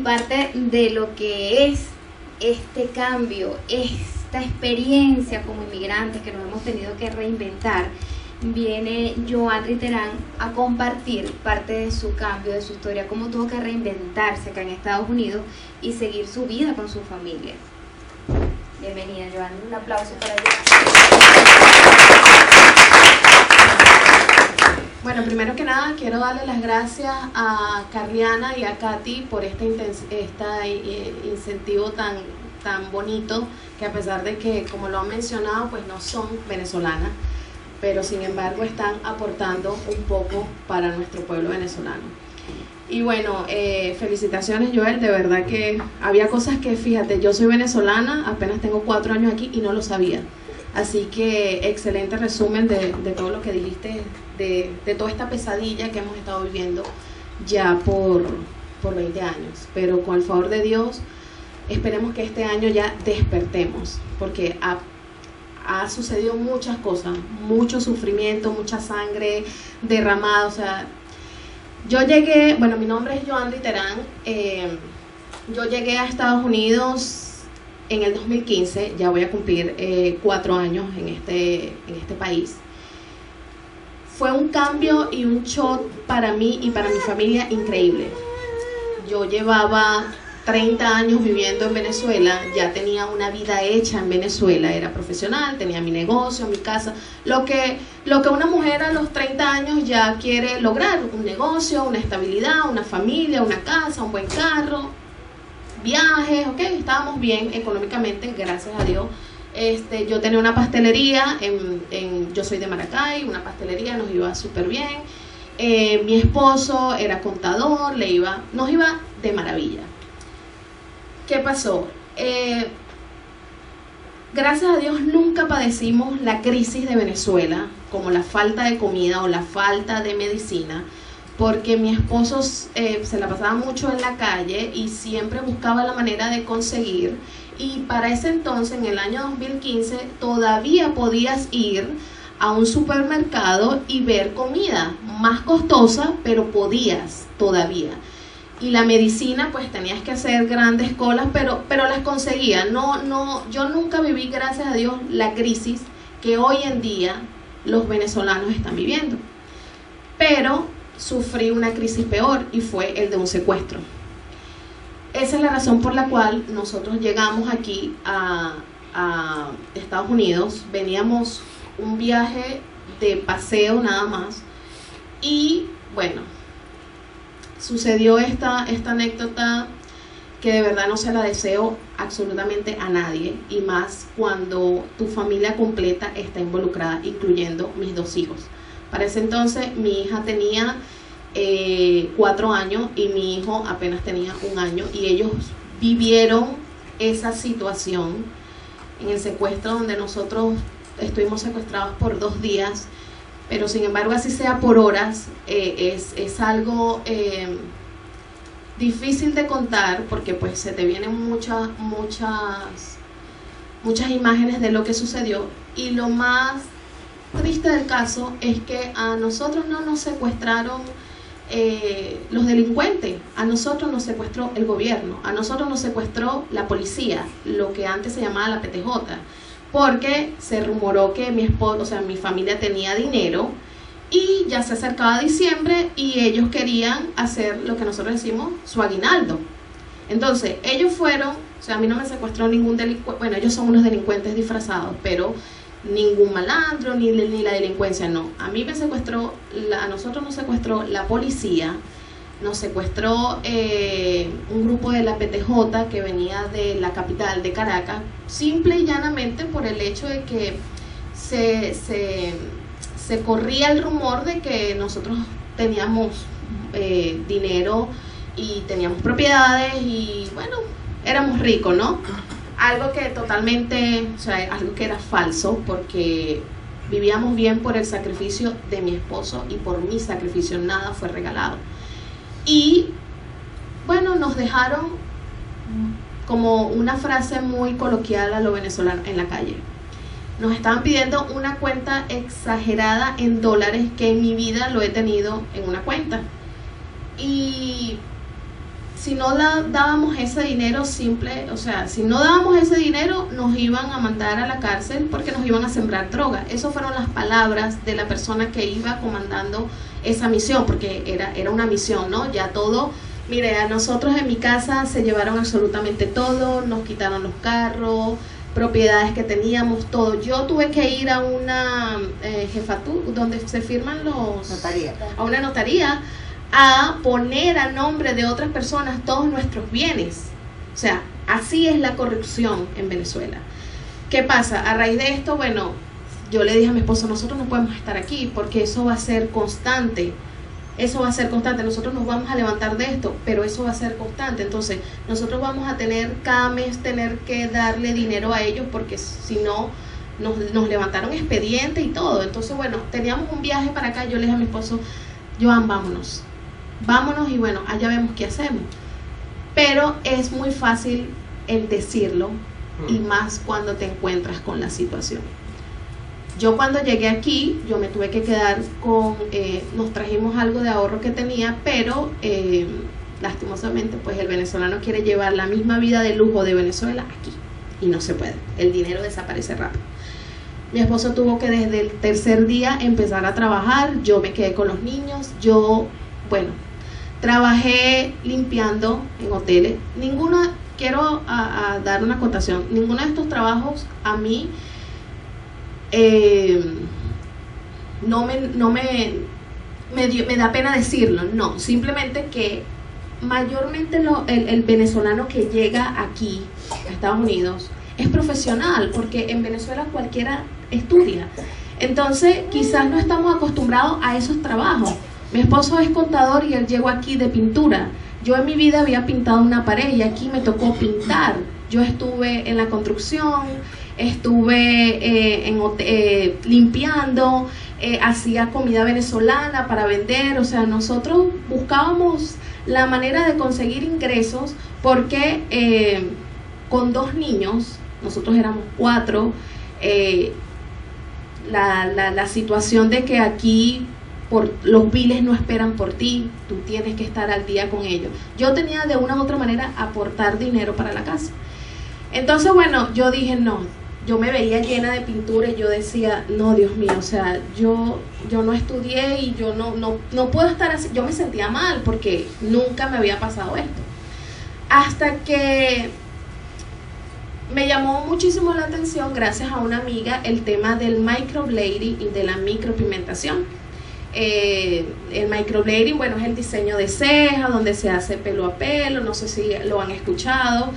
[SPEAKER 1] parte de lo que es este cambio, esta experiencia como inmigrantes que nos hemos tenido que reinventar. Viene Yohandy Terán a compartir parte de su cambio, de su historia, cómo tuvo que reinventarse acá en Estados Unidos y seguir su vida con su familia. Bienvenida, Yohandy, un aplauso para ella.
[SPEAKER 3] Bueno, primero que nada quiero darle las gracias a Carliana y a Katy por este incentivo tan bonito, que a pesar de que, como lo han mencionado, pues no son venezolanas, pero sin embargo están aportando un poco para nuestro pueblo venezolano. Y bueno, felicitaciones, Joel, de verdad que había cosas que, fíjate, yo soy venezolana, apenas tengo 4 años aquí y no lo sabía. Así que excelente resumen de todo lo que dijiste, de toda esta pesadilla que hemos estado viviendo ya por 20 años. Pero con el favor de Dios, esperemos que este año ya despertemos, porque ha sucedido muchas cosas, mucho sufrimiento, mucha sangre derramada. O sea, yo llegué, bueno, mi nombre es Joandri Terán, yo llegué a Estados Unidos en el 2015, ya voy a cumplir 4 años en este país. Fue un cambio y un shock para mí y para mi familia increíble. Yo llevaba 30 años viviendo en Venezuela, ya tenía una vida hecha en Venezuela, era profesional, tenía mi negocio, mi casa, lo que una mujer a los 30 años ya quiere lograr, un negocio, una estabilidad, una familia, una casa, un buen carro, viajes, ok, estábamos bien económicamente, gracias a Dios. Yo tenía una pastelería, yo soy de Maracay, una pastelería, nos iba súper bien. Mi esposo era contador, nos iba de maravilla. ¿Qué pasó? Gracias a Dios nunca padecimos la crisis de Venezuela, como la falta de comida o la falta de medicina, porque mi esposo se la pasaba mucho en la calle y siempre buscaba la manera de conseguir. Y para ese entonces, en el año 2015, todavía podías ir a un supermercado y ver comida más costosa, pero podías todavía. Y la medicina, pues tenías que hacer grandes colas, pero las conseguía. Yo nunca viví, gracias a Dios, la crisis que hoy en día los venezolanos están viviendo. Pero sufrí una crisis peor y fue el de un secuestro. Esa es la razón por la cual nosotros llegamos aquí a Estados Unidos. Veníamos un viaje de paseo nada más y bueno, sucedió esta anécdota que de verdad no se la deseo absolutamente a nadie, y más cuando tu familia completa está involucrada, incluyendo mis 2 hijos. Para ese entonces mi hija tenía 4 años y mi hijo apenas tenía 1 año, y ellos vivieron esa situación en el secuestro, donde nosotros estuvimos secuestrados por 2 días, pero sin embargo, así sea por horas, es algo difícil de contar, porque pues se te vienen muchas imágenes de lo que sucedió. Y lo más triste del caso es que a nosotros no nos secuestraron los delincuentes, a nosotros nos secuestró el gobierno, a nosotros nos secuestró la policía, lo que antes se llamaba la PTJ, porque se rumoró que mi esposo, o sea, mi familia tenía dinero y ya se acercaba diciembre y ellos querían hacer lo que nosotros decimos su aguinaldo. Entonces ellos fueron, o sea, a mí no me secuestró ningún delincuente, bueno, ellos son unos delincuentes disfrazados, pero ningún malandro ni la delincuencia, no. A mí me secuestró, a nosotros nos secuestró la policía, nos secuestró un grupo de la PTJ que venía de la capital, de Caracas, simple y llanamente por el hecho de que se corría el rumor de que nosotros teníamos dinero y teníamos propiedades y bueno, éramos ricos, ¿no? Algo que totalmente, o sea, algo que era falso, porque vivíamos bien por el sacrificio de mi esposo y por mi sacrificio, nada fue regalado. Y bueno, nos dejaron como una frase muy coloquial a lo venezolano en la calle. Nos estaban pidiendo una cuenta exagerada en dólares, que en mi vida lo he tenido en una cuenta. Y si no dábamos ese dinero simple, o sea, si no dábamos ese dinero, nos iban a mandar a la cárcel porque nos iban a sembrar droga. Esas fueron las palabras de la persona que iba comandando esa misión, porque era una misión, ¿no? Ya todo, mire, a nosotros en mi casa se llevaron absolutamente todo, nos quitaron los carros, propiedades que teníamos, todo. Yo tuve que ir a una jefatura donde se firman a una notaría, a poner a nombre de otras personas todos nuestros bienes. O sea, así es la corrupción en Venezuela. ¿Qué pasa? A raíz de esto, bueno, yo le dije a mi esposo, nosotros no podemos estar aquí porque eso va a ser constante. Eso va a ser constante, nosotros nos vamos a levantar de esto, pero eso va a ser constante. Entonces nosotros vamos a tener cada mes tener que darle dinero a ellos, porque si no nos levantaron expediente y todo. Entonces bueno, teníamos un viaje para acá. Yo le dije a mi esposo, Joan, vámonos y bueno, allá vemos qué hacemos. Pero es muy fácil el decirlo, y más cuando te encuentras con la situación. Yo cuando llegué aquí, yo me tuve que quedar con, nos trajimos algo de ahorro que tenía, pero lastimosamente pues el venezolano quiere llevar la misma vida de lujo de Venezuela aquí, y no se puede, el dinero desaparece rápido. Mi esposo tuvo que desde el tercer día empezar a trabajar, yo me quedé con los niños, trabajé limpiando en hoteles. Quiero dar una acotación, ninguno de estos trabajos a mí me da pena decirlo, no, simplemente que mayormente el venezolano que llega aquí a Estados Unidos es profesional, porque en Venezuela cualquiera estudia, entonces quizás no estamos acostumbrados a esos trabajos. Mi esposo es contador y él llegó aquí de pintura. Yo en mi vida había pintado una pared y aquí me tocó pintar. Yo estuve en la construcción, estuve limpiando, hacía comida venezolana para vender. O sea, nosotros buscábamos la manera de conseguir ingresos, porque con 2 niños, nosotros éramos 4, la situación de que aquí los biles no esperan por ti, tú tienes que estar al día con ellos. Yo tenía de una u otra manera aportar dinero para la casa. Entonces bueno, yo dije no, yo me veía llena de pintura y yo decía, no, Dios mío, o sea, yo no estudié y yo no puedo estar así. Yo me sentía mal porque nunca me había pasado esto. Hasta que me llamó muchísimo la atención, gracias a una amiga, el tema del microblading y de la micropigmentación. El microblading, bueno, es el diseño de cejas, donde se hace pelo a pelo, no sé si lo han escuchado.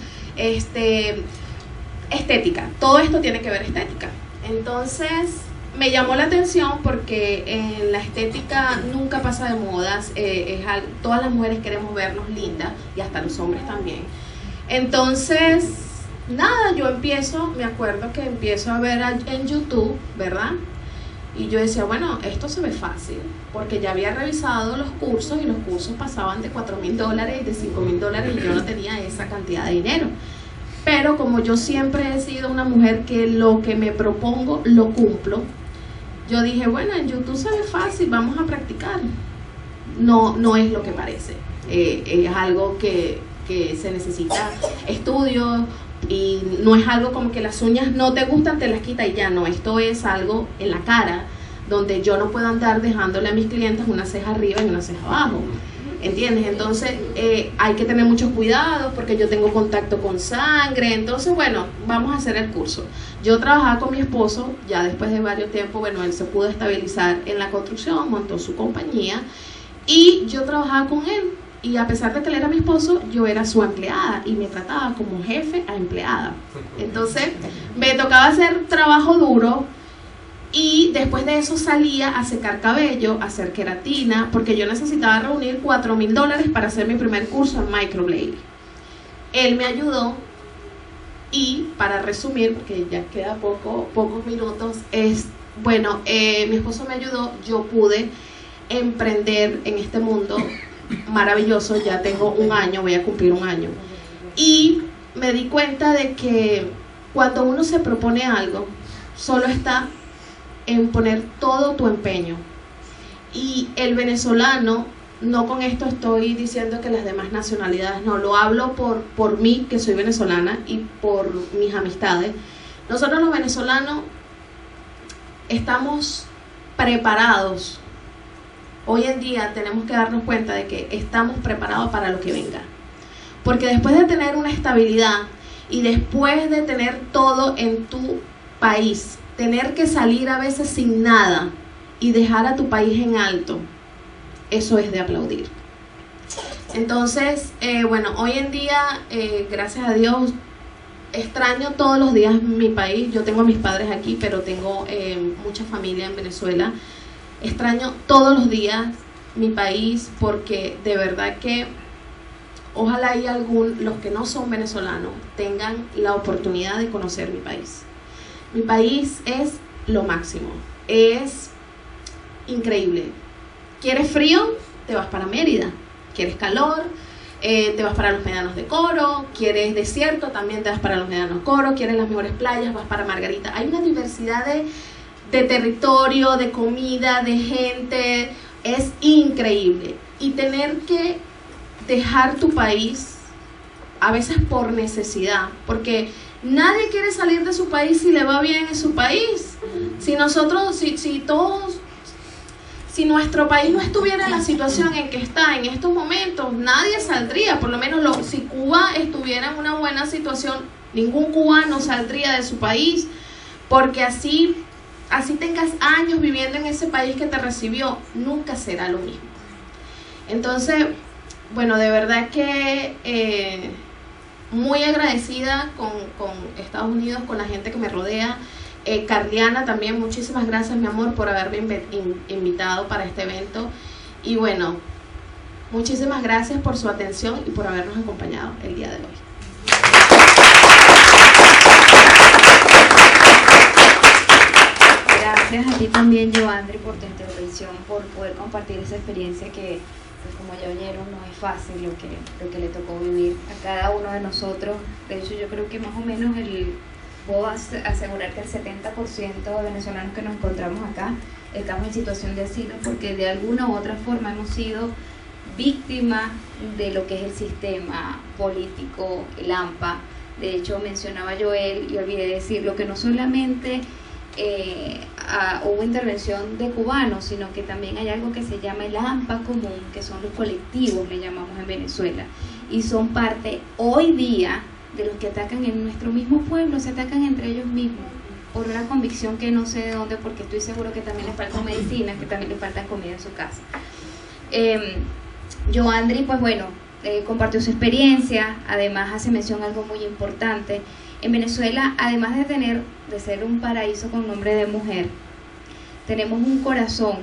[SPEAKER 3] Estética, todo esto tiene que ver estética. Entonces me llamó la atención porque en la estética nunca pasa de modas, todas las mujeres queremos vernos lindas, y hasta los hombres también. Entonces nada, me acuerdo que empiezo a ver en YouTube, ¿verdad? Y yo decía, bueno, esto se ve fácil, porque ya había revisado los cursos y los cursos pasaban de $4,000 y de $5,000, y yo no tenía esa cantidad de dinero. Pero como yo siempre he sido una mujer que lo que me propongo lo cumplo, yo dije, bueno, en YouTube se ve fácil, vamos a practicar. No es lo que parece, es algo que se necesita estudio. Y no es algo como que las uñas no te gustan, te las quita y ya, no, esto es algo en la cara, donde yo no puedo andar dejándole a mis clientes una ceja arriba y una ceja abajo, ¿entiendes? Entonces hay que tener muchos cuidados porque yo tengo contacto con sangre. Entonces bueno, vamos a hacer el curso. Yo trabajaba con mi esposo, ya después de varios tiempos, bueno, él se pudo estabilizar en la construcción, montó su compañía y yo trabajaba con él. Y a pesar de que él era mi esposo, yo era su empleada y me trataba como jefe a empleada. Entonces me tocaba hacer trabajo duro, y después de eso salía a secar cabello, a hacer queratina, porque yo necesitaba reunir $4,000 para hacer mi primer curso en microblading. Él me ayudó, y para resumir, porque ya queda pocos minutos, mi esposo me ayudó, yo pude emprender en este mundo maravilloso. Ya tengo 1 año, voy a cumplir 1 año, y me di cuenta de que cuando uno se propone algo, solo está en poner todo tu empeño. Y el venezolano, no con esto estoy diciendo que las demás nacionalidades, no, lo hablo por mí, que soy venezolana, y por mis amistades. Nosotros los venezolanos estamos preparados. Hoy en día tenemos que darnos cuenta de que estamos preparados para lo que venga. Porque después de tener una estabilidad y después de tener todo en tu país, tener que salir a veces sin nada y dejar a tu país en alto, eso es de aplaudir. Entonces, hoy en día, gracias a Dios, extraño todos los días mi país. Yo tengo a mis padres aquí, pero tengo mucha familia en Venezuela. Extraño todos los días mi país, porque de verdad que ojalá los que no son venezolanos tengan la oportunidad de conocer mi país. Mi país es lo máximo, es increíble. ¿Quieres frío? Te vas para Mérida. ¿Quieres calor? Te vas para los Médanos de Coro. ¿Quieres desierto? También te vas para los Médanos de Coro. ¿Quieres las mejores playas? Vas para Margarita. Hay una diversidad de territorio, de comida, de gente. Es increíble. Y tener que dejar tu país, a veces por necesidad, porque nadie quiere salir de su país si le va bien en su país. Si nosotros, si nuestro país no estuviera en la situación en que está en estos momentos, nadie saldría. Por lo menos si Cuba estuviera en una buena situación, ningún cubano saldría de su país, porque así tengas años viviendo en ese país que te recibió, nunca será lo mismo. Entonces, bueno, de verdad que muy agradecida con Estados Unidos, con la gente que me rodea. Carliana, también muchísimas gracias, mi amor, por haberme invitado para este evento. Y bueno, muchísimas gracias por su atención y por habernos acompañado el día de hoy.
[SPEAKER 1] Gracias a ti también, Joandri, por tu intervención, por poder compartir esa experiencia que, pues, como ya oyeron, no es fácil lo que le tocó vivir a cada uno de nosotros. De hecho, yo creo que más o menos puedo asegurar que el 70% de venezolanos que nos encontramos acá estamos en situación de asilo, porque de alguna u otra forma hemos sido víctimas de lo que es el sistema político, el AMPA. De hecho, mencionaba Joel, y olvidé decirlo, que no solamente hubo intervención de cubanos, sino que también hay algo que se llama el AMPA común, que son los colectivos, le llamamos en Venezuela, y son parte hoy día de los que atacan en nuestro mismo pueblo, se atacan entre ellos mismos, por una convicción que no sé de dónde, porque estoy seguro que también les faltan medicinas, que también les falta comida en su casa. Joandri, pues bueno, compartió su experiencia, además hace mención a algo muy importante. En Venezuela, además de ser un paraíso con nombre de mujer, tenemos un corazón,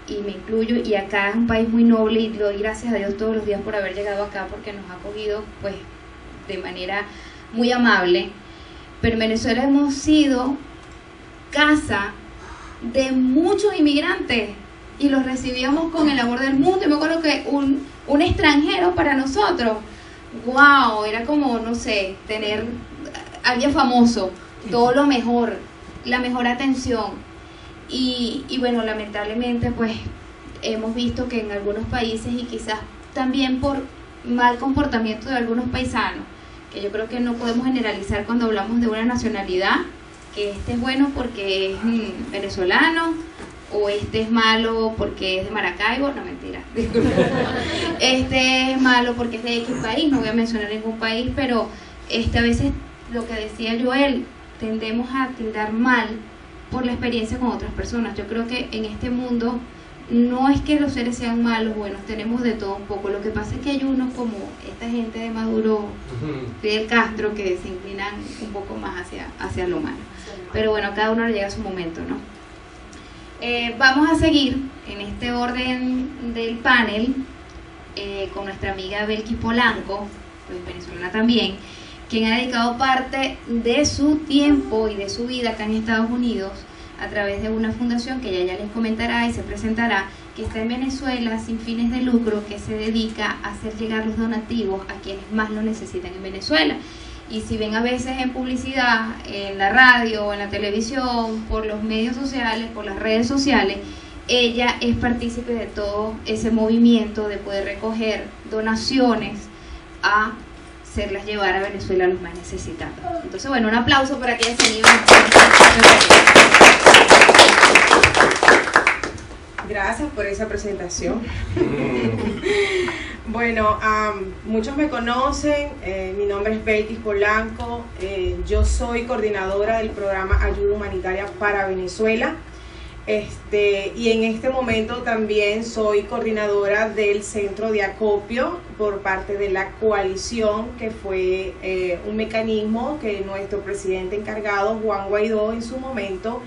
[SPEAKER 1] y me incluyo, y acá es un país muy noble, y le doy gracias a Dios todos los días por haber llegado acá, porque nos ha acogido pues de manera muy amable. Pero en Venezuela hemos sido casa de muchos inmigrantes y los recibíamos con el amor del mundo. Y me acuerdo que un extranjero para nosotros, wow, era como, no sé, tener a alguien famoso, todo lo mejor, la mejor atención. Y bueno, lamentablemente pues hemos visto que en algunos países, y quizás también por mal comportamiento de algunos paisanos, que yo creo que no podemos generalizar cuando hablamos de una nacionalidad, que este es bueno porque es venezolano, o este es malo porque es de Maracaibo, no, mentira, este es malo porque es de X país, no voy a mencionar ningún país, pero a veces, lo que decía Joel, tendemos a tildar mal por la experiencia con otras personas. Yo creo que en este mundo no es que los seres sean malos, buenos, tenemos de todo un poco. Lo que pasa es que hay unos como esta gente de Maduro, Fidel Castro, que se inclinan un poco más hacia lo malo. Pero bueno, cada uno le llega a su momento, ¿no? Vamos a seguir en este orden del panel con nuestra amiga Belkis Polanco, pues venezolana también, quien ha dedicado parte de su tiempo y de su vida acá en Estados Unidos a través de una fundación que ella ya les comentará y se presentará, que está en Venezuela sin fines de lucro, que se dedica a hacer llegar los donativos a quienes más lo necesitan en Venezuela. Y si ven a veces en publicidad, en la radio o en la televisión, por los medios sociales, por las redes sociales, ella es partícipe de todo ese movimiento de poder recoger donaciones a hacerlas llevar a Venezuela a los más necesitados. Entonces, bueno, un aplauso para que ella se anime.
[SPEAKER 6] Gracias por esa presentación. Bueno, muchos me conocen, mi nombre es Belkis Polanco, yo soy coordinadora del programa Ayuda Humanitaria para Venezuela. Y en este momento también soy coordinadora del centro de acopio por parte de la coalición, que fue un mecanismo que nuestro presidente encargado, Juan Guaidó, en su momento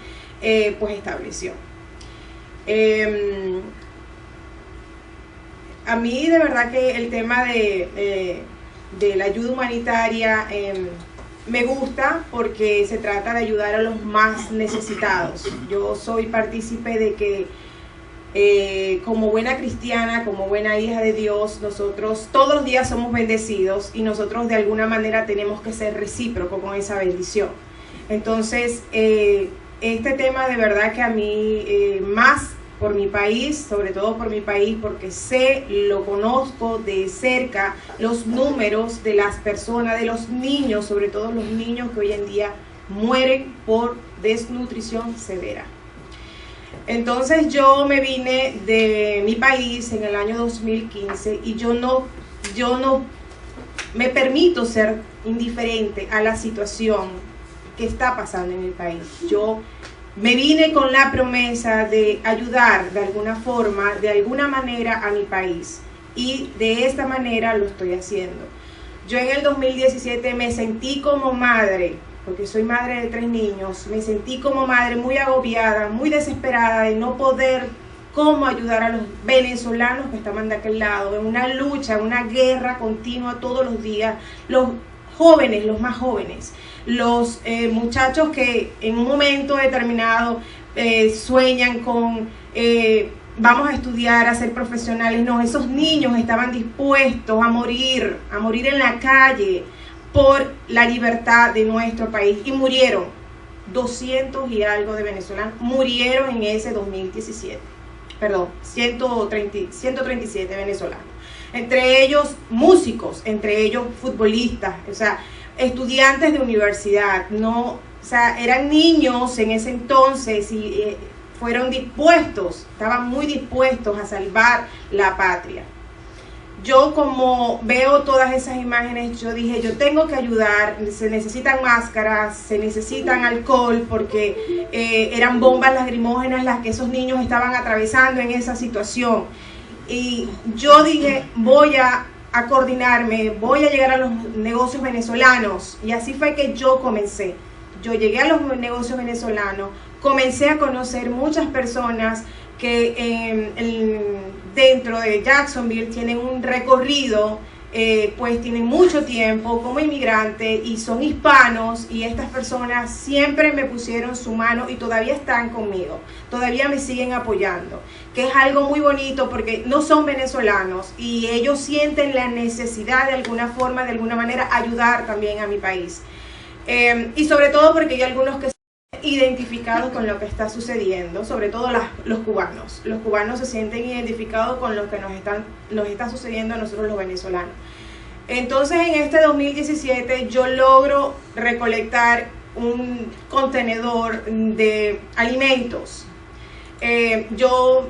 [SPEAKER 6] pues estableció. A mí de verdad que el tema de la ayuda humanitaria me gusta, porque se trata de ayudar a los más necesitados. Yo soy partícipe de que como buena cristiana, como buena hija de Dios, nosotros todos los días somos bendecidos, y nosotros de alguna manera tenemos que ser recíprocos con esa bendición. Entonces, este tema de verdad que a mí, más por mi país, sobre todo por mi país, porque lo conozco de cerca, los números de las personas, de los niños, sobre todo los niños que hoy en día mueren por desnutrición severa. Entonces yo me vine de mi país en el año 2015, y yo no me permito ser indiferente a la situación que está pasando en el país. Yo me vine con la promesa de ayudar de alguna forma, de alguna manera a mi país, y de esta manera lo estoy haciendo. Yo en el 2017 me sentí como madre, porque soy madre de 3 niños, me sentí como madre muy agobiada, muy desesperada de no poder cómo ayudar a los venezolanos que estaban de aquel lado, en una lucha, en una guerra continua todos los días, los jóvenes, los más jóvenes, los muchachos que en un momento determinado sueñan con vamos a estudiar, a ser profesionales. No, esos niños estaban dispuestos a morir en la calle por la libertad de nuestro país, y murieron. 200 y algo de venezolanos murieron en ese 2017, perdón, 137 venezolanos, entre ellos músicos, entre ellos futbolistas, o sea, estudiantes de universidad, no, o sea, eran niños en ese entonces, y estaban muy dispuestos a salvar la patria. Yo, como veo todas esas imágenes, yo dije, yo tengo que ayudar. Se necesitan máscaras, se necesitan alcohol, porque eran bombas lacrimógenas las que esos niños estaban atravesando en esa situación. Y yo dije, voy a coordinarme, voy a llegar a los negocios venezolanos, y así fue que yo comencé. Yo llegué a los negocios venezolanos, comencé a conocer muchas personas que dentro de Jacksonville tienen un recorrido, pues tienen mucho tiempo como inmigrante y son hispanos, y estas personas siempre me pusieron su mano y todavía están conmigo, todavía me siguen apoyando, que es algo muy bonito porque no son venezolanos y ellos sienten la necesidad de alguna forma, de alguna manera, ayudar también a mi país. Y sobre todo porque hay algunos que identificados con lo que está sucediendo, sobre todo los cubanos. Los cubanos se sienten identificados con lo que nos está sucediendo a nosotros los venezolanos. Entonces, en este 2017 yo logro recolectar un contenedor de alimentos. Yo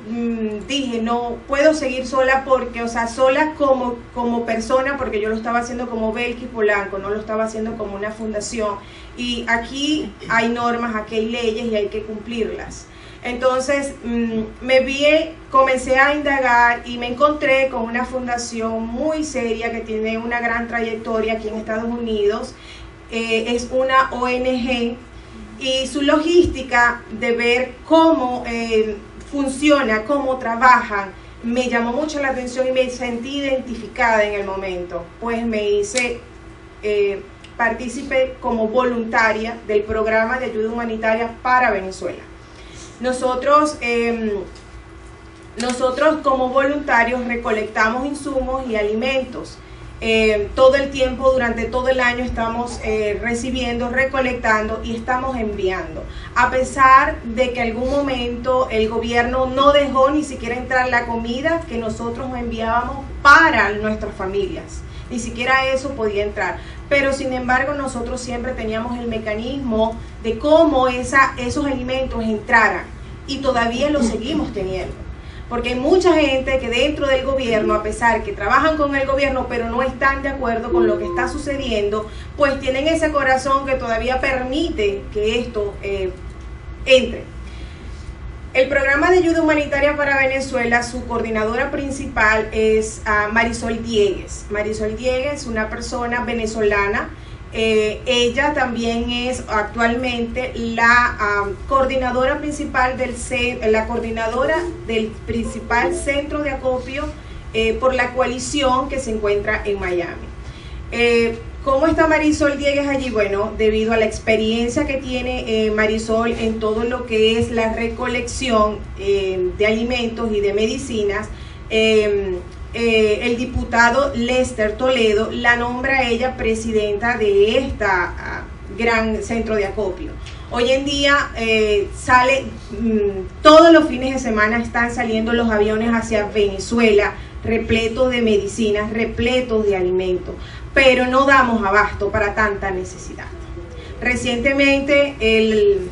[SPEAKER 6] dije, no puedo seguir sola, porque, o sea, sola como persona, porque yo lo estaba haciendo como Belkis Polanco, no lo estaba haciendo como una fundación, y aquí hay normas, aquí hay leyes y hay que cumplirlas. Entonces comencé a indagar y me encontré con una fundación muy seria que tiene una gran trayectoria aquí en Estados Unidos. Es una ONG, y su logística de ver cómo funciona, cómo trabajan, me llamó mucho la atención y me sentí identificada en el momento. Pues me hice partícipe como voluntaria del programa de ayuda humanitaria para Venezuela. Nosotros como voluntarios recolectamos insumos y alimentos. Todo el tiempo, durante todo el año, estamos recibiendo, recolectando y estamos enviando. A pesar de que en algún momento el gobierno no dejó ni siquiera entrar la comida que nosotros enviábamos para nuestras familias. Ni siquiera eso podía entrar. Pero sin embargo nosotros siempre teníamos el mecanismo de cómo esos alimentos entraran, y todavía lo seguimos teniendo. Porque hay mucha gente que dentro del gobierno, a pesar que trabajan con el gobierno, pero no están de acuerdo con lo que está sucediendo, pues tienen ese corazón que todavía permite que esto entre. El programa de ayuda humanitaria para Venezuela, su coordinadora principal es Marisol Diegues. Marisol Diegues, una persona venezolana. Ella también es actualmente la coordinadora principal del principal centro de acopio por la coalición que se encuentra en Miami. ¿Cómo está Marisol Diegues allí? Bueno, debido a la experiencia que tiene Marisol en todo lo que es la recolección de alimentos y de medicinas, el diputado Lester Toledo la nombra a ella presidenta de esta gran centro de acopio. Hoy en día todos los fines de semana están saliendo los aviones hacia Venezuela, repletos de medicinas, repletos de alimentos, pero no damos abasto para tanta necesidad. Recientemente, el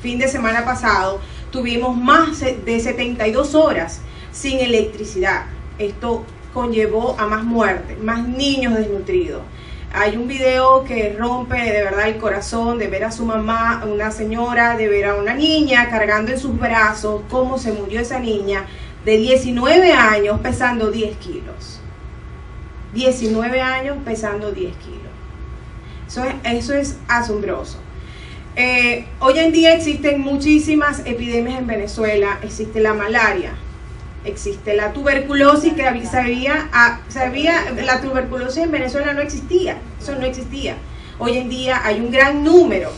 [SPEAKER 6] fin de semana pasado, tuvimos más de 72 horas sin electricidad. Esto conllevó a más muertes, más niños desnutridos. Hay un video que rompe de verdad el corazón de ver a su mamá, una señora, de ver a una niña cargando en sus brazos cómo se murió esa niña de 19 años pesando 10 kilos. 19 años pesando 10 kilos. Eso es asombroso. Hoy en día existen muchísimas epidemias en Venezuela. Existe la malaria, existe la tuberculosis, que la tuberculosis en Venezuela no existía, eso no existía. Hoy en día hay un gran número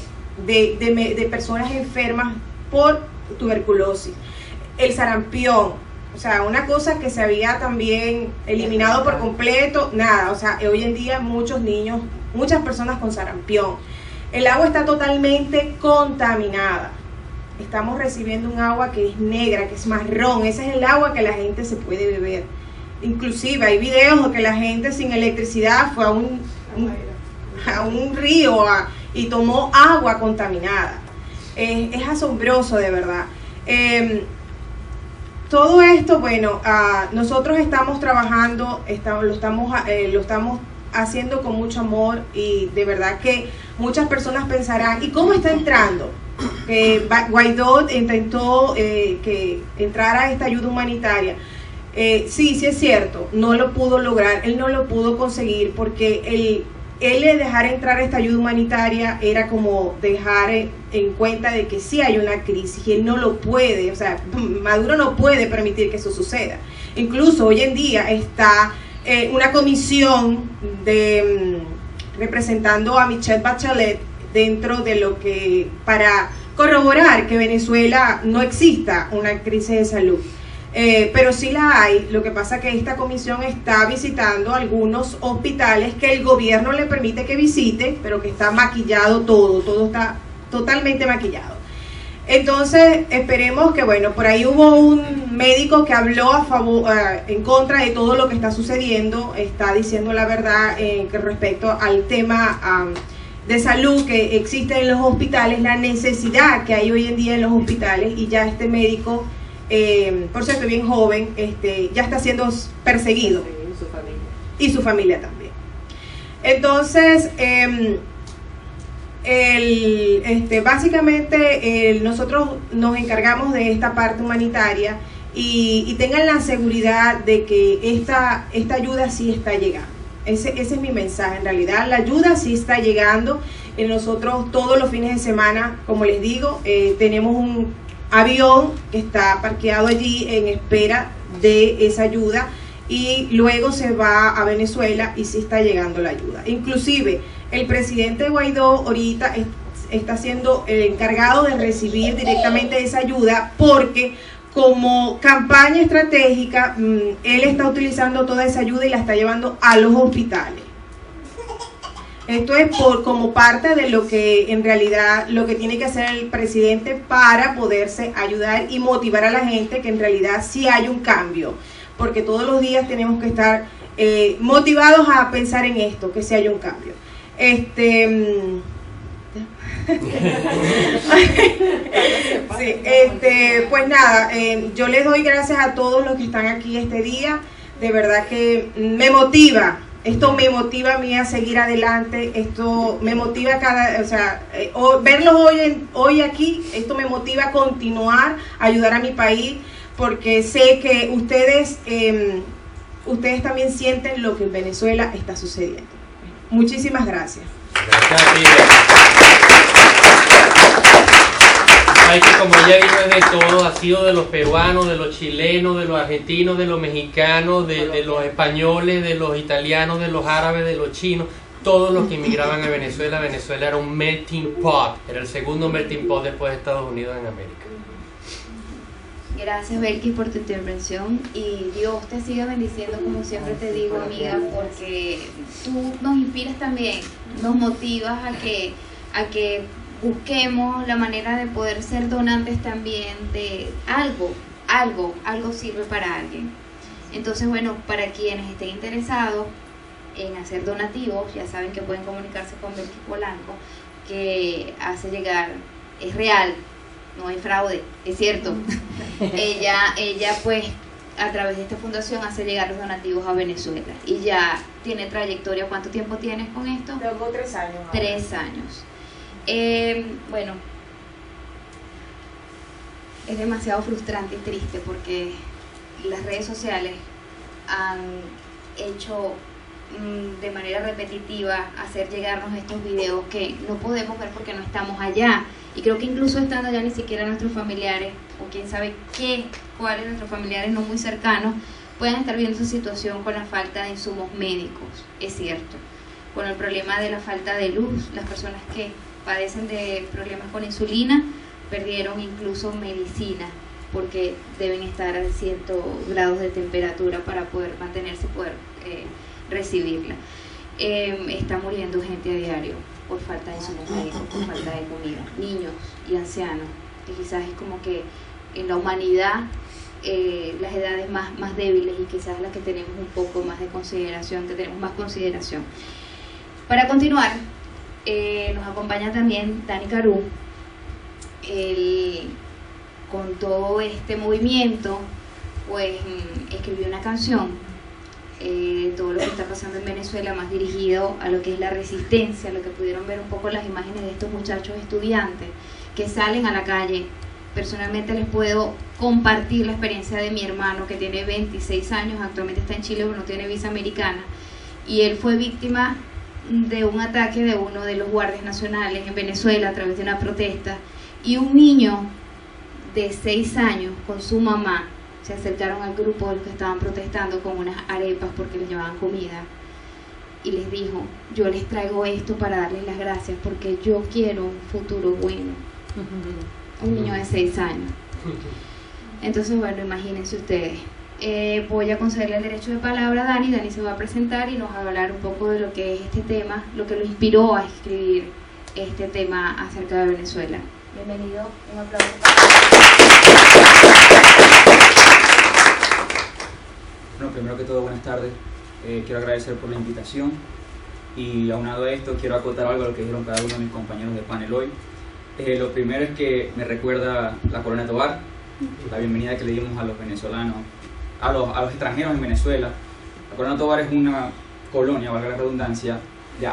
[SPEAKER 6] de personas enfermas por tuberculosis. El sarampión, o sea, una cosa que se había también eliminado por completo, nada, o sea, hoy en día muchos niños, muchas personas con sarampión. El agua está totalmente contaminada. Estamos recibiendo un agua que es negra, que es marrón. Ese es el agua que la gente se puede beber. Inclusive hay videos de que la gente sin electricidad fue a un río y tomó agua contaminada. Es asombroso, de verdad. Todo esto, bueno, nosotros estamos trabajando, lo estamos haciendo con mucho amor, y de verdad que muchas personas pensarán, ¿y cómo está entrando? Guaidó intentó que entrara esta ayuda humanitaria. Sí es cierto, no lo pudo lograr, él no lo pudo conseguir, porque él dejar entrar esta ayuda humanitaria era como dejar en cuenta de que sí hay una crisis, y él no lo puede, o sea, Maduro no puede permitir que eso suceda. Incluso hoy en día está una comisión representando a Michelle Bachelet dentro de lo que, para corroborar que Venezuela no exista una crisis de salud. Pero sí la hay. Lo que pasa es que esta comisión está visitando algunos hospitales que el gobierno le permite que visite, pero que está maquillado todo está totalmente maquillado. Entonces esperemos que, bueno, por ahí hubo un médico que habló en contra de todo lo que está sucediendo, está diciendo la verdad respecto al tema de salud que existe en los hospitales, la necesidad que hay hoy en día en los hospitales, y ya este médico, por cierto bien joven, ya está siendo perseguido, y su familia también. Entonces básicamente nosotros nos encargamos de esta parte humanitaria, y tengan la seguridad de que esta ayuda sí está llegando. Ese es mi mensaje. En realidad la ayuda sí está llegando. Nosotros todos los fines de semana, como les digo, tenemos un avión que está parqueado allí en espera de esa ayuda, y luego se va a Venezuela y sí está llegando la ayuda. Inclusive el presidente Guaidó ahorita está siendo el encargado de recibir directamente esa ayuda, porque como campaña estratégica él está utilizando toda esa ayuda y la está llevando a los hospitales. Esto es como parte de lo que en realidad lo que tiene que hacer el presidente para poderse ayudar y motivar a la gente, que en realidad sí hay un cambio, porque todos los días tenemos que estar motivados a pensar en esto, que sí hay un cambio. Sí, pues nada, yo les doy gracias a todos los que están aquí este día. De verdad que me motiva Esto me motiva a mí a seguir adelante, esto me motiva verlos hoy aquí, esto me motiva a continuar, a ayudar a mi país, porque sé que ustedes también sienten lo que en Venezuela está sucediendo. Muchísimas gracias.
[SPEAKER 4] Gracias a ti. Hay que, como ella dijo, es de todo, ha sido de los peruanos, de los chilenos, de los argentinos, de los mexicanos, de los españoles, de los italianos, de los árabes, de los chinos, todos los que inmigraban a Venezuela. Venezuela era un melting pot, era el segundo melting pot después de Estados Unidos en América.
[SPEAKER 1] Gracias, Belkis, por tu intervención, y Dios te siga bendiciendo, como siempre te digo, amiga, porque tú nos inspiras también, nos motivas a que busquemos la manera de poder ser donantes también de algo sirve para alguien. Entonces, bueno, para quienes estén interesados en hacer donativos, ya saben que pueden comunicarse con Belkis Polanco, que hace llegar, es real, no hay fraude, es cierto. ella pues a través de esta fundación hace llegar los donativos a Venezuela y ya tiene trayectoria. ¿Cuánto tiempo tienes con esto?
[SPEAKER 6] Tengo 3 años.
[SPEAKER 1] 3 años. Bueno, es demasiado frustrante y triste porque las redes sociales han hecho de manera repetitiva hacer llegarnos estos videos que no podemos ver porque no estamos allá, y creo que incluso estando allá ni siquiera nuestros familiares, o quién sabe cuáles nuestros familiares no muy cercanos, puedan estar viendo su situación con la falta de insumos médicos. Es cierto, con el problema de la falta de luz, las personas que padecen de problemas con insulina perdieron incluso medicina porque deben estar a ciertos grados de temperatura para poder mantenerse, poder recibirla. Está muriendo gente a diario por falta de insumos médicos, por falta de comida, niños y ancianos, que quizás es como que en la humanidad las edades más débiles y quizás las que tenemos un poco más de consideración, que tenemos más consideración. Para continuar, nos acompaña también Dani Caru. Él, con todo este movimiento, pues escribió una canción, todo lo que está pasando en Venezuela, más dirigido a lo que es la resistencia, lo que pudieron ver un poco las imágenes de estos muchachos estudiantes que salen a la calle. Personalmente les puedo compartir la experiencia de mi hermano, que tiene 26 años, actualmente está en Chile, pero no tiene visa americana, y él fue víctima de un ataque de uno de los guardias nacionales en Venezuela a través de una protesta, y un niño de 6 años con su mamá se acercaron al grupo de los que estaban protestando con unas arepas porque les llevaban comida, y les dijo: yo les traigo esto para darles las gracias porque yo quiero un futuro bueno. Un niño de 6 años. Entonces, bueno, imagínense ustedes. Voy a concederle el derecho de palabra a Dani. Dani se va a presentar y nos va a hablar un poco de lo que es este tema, lo que lo inspiró a escribir este tema acerca de Venezuela. Bienvenido, un aplauso para
[SPEAKER 7] Bueno, primero que todo, buenas tardes. Quiero agradecer por la invitación, y aunado a esto quiero acotar algo a lo que dijeron cada uno de mis compañeros de panel hoy. Lo primero es que me recuerda la Colonia Tovar, la bienvenida que le dimos a los venezolanos, a los extranjeros en Venezuela. La Colonia Tovar es una colonia, valga la redundancia,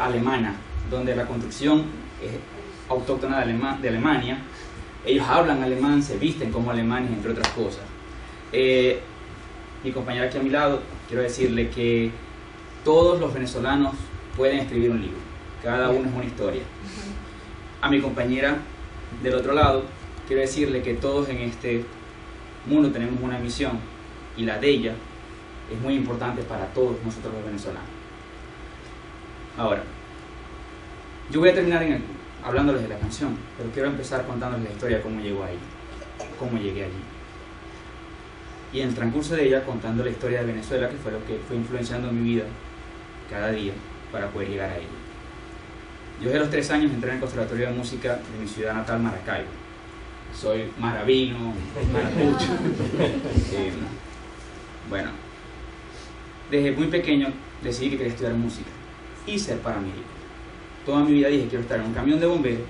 [SPEAKER 7] alemana, donde la construcción es autóctona de Alemania. Ellos hablan alemán, se visten como alemanes, entre otras cosas. Mi compañera aquí a mi lado, quiero decirle que todos los venezolanos pueden escribir un libro, cada uno es una historia. A mi compañera del otro lado, quiero decirle que todos en este mundo tenemos una misión, y la de ella es muy importante para todos nosotros los venezolanos. Ahora, yo voy a terminar hablándoles de la canción, pero quiero empezar contándoles la historia de cómo llegó ahí, cómo llegué allí. Y en el transcurso de ella contando la historia de Venezuela, que fue lo que fue influenciando mi vida cada día para poder llegar a ella. Yo desde los 3 años entré en el Conservatorio de Música de mi ciudad natal, Maracaibo. Soy maravino, maracucho. Bueno, desde muy pequeño decidí que quería estudiar música y ser paramédico. Toda mi vida dije: quiero estar en un camión de bomberos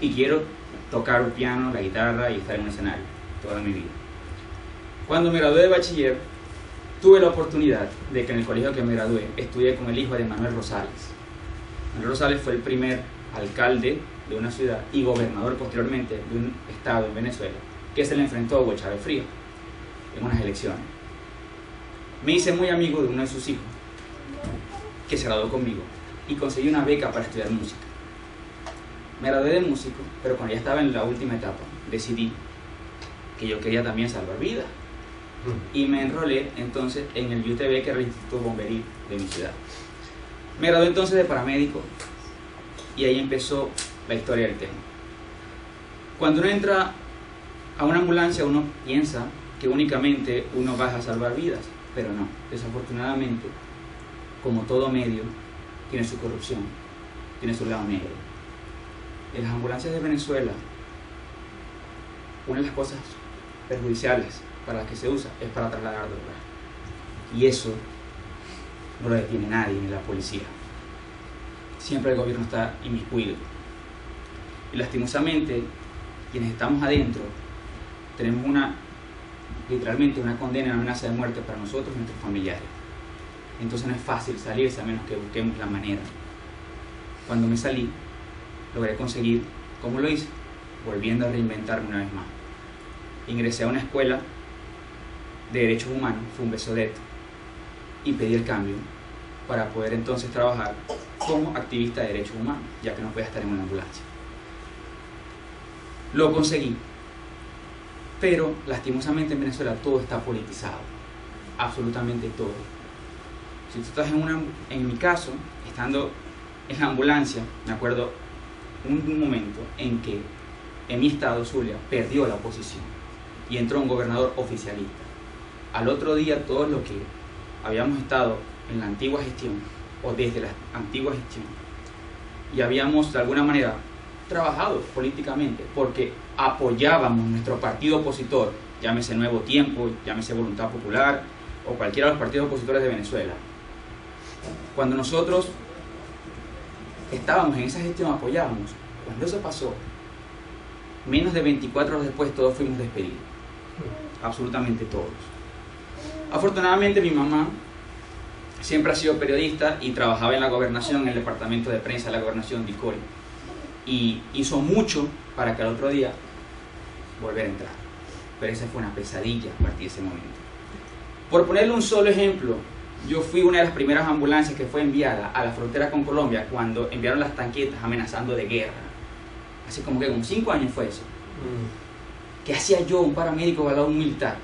[SPEAKER 7] y quiero tocar el piano, la guitarra y estar en un escenario, toda mi vida. Cuando me gradué de bachiller, tuve la oportunidad de que en el colegio que me gradué estudié con el hijo de Manuel Rosales. Manuel Rosales fue el primer alcalde de una ciudad y gobernador posteriormente de un estado en Venezuela que se le enfrentó a Hugo Chávez Frías en unas elecciones. Me hice muy amigo de uno de sus hijos que se graduó conmigo y conseguí una beca para estudiar música. Me gradué de músico, pero cuando ya estaba en la última etapa decidí que yo quería también salvar vidas y me enrolé entonces en el UTB, que era el Instituto Bomberil de mi ciudad. Me gradué entonces de paramédico y ahí empezó la historia del tema. Cuando uno entra a una ambulancia, uno piensa que únicamente uno va a salvar vidas, pero no. Desafortunadamente, como todo medio, tiene su corrupción, tiene su lado negro. En las ambulancias de Venezuela, una de las cosas perjudiciales para las que se usa es para trasladar drogas. Y eso no lo detiene nadie, ni la policía. Siempre el gobierno está inmiscuido. Y lastimosamente, quienes estamos adentro, tenemos literalmente una condena, una amenaza de muerte para nosotros y nuestros familiares. Entonces no es fácil salirse a menos que busquemos la manera. Cuando me salí, logré conseguir, ¿cómo lo hice? Volviendo a reinventarme una vez más. Ingresé a una escuela de derechos humanos, fue un besodet, y pedí el cambio para poder entonces trabajar como activista de derechos humanos, ya que no podía estar en una ambulancia. Lo conseguí, pero lastimosamente en Venezuela todo está politizado, absolutamente todo. Si tú estás en mi caso, estando en la ambulancia, me acuerdo un momento en que en mi estado, Zulia, perdió la oposición y entró un gobernador oficialista. Al otro día, todos los que habíamos estado en la antigua gestión o desde la antigua gestión y habíamos de alguna manera trabajado políticamente porque apoyábamos nuestro partido opositor, llámese Nuevo Tiempo, llámese Voluntad Popular o cualquiera de los partidos opositores de Venezuela. Cuando nosotros estábamos en esa gestión, apoyábamos. Cuando eso pasó, menos de 24 horas después todos fuimos despedidos, absolutamente todos. Afortunadamente mi mamá siempre ha sido periodista y trabajaba en la gobernación, en el departamento de prensa de la gobernación de Icori, y hizo mucho para que al otro día volver a entrar, pero esa fue una pesadilla a partir de ese momento. Por ponerle un solo ejemplo, yo fui una de las primeras ambulancias que fue enviada a la frontera con Colombia cuando enviaron las tanquetas amenazando de guerra. Así como que con 5 años fue eso. ¿Qué hacía yo, un paramédico al lado de un militar?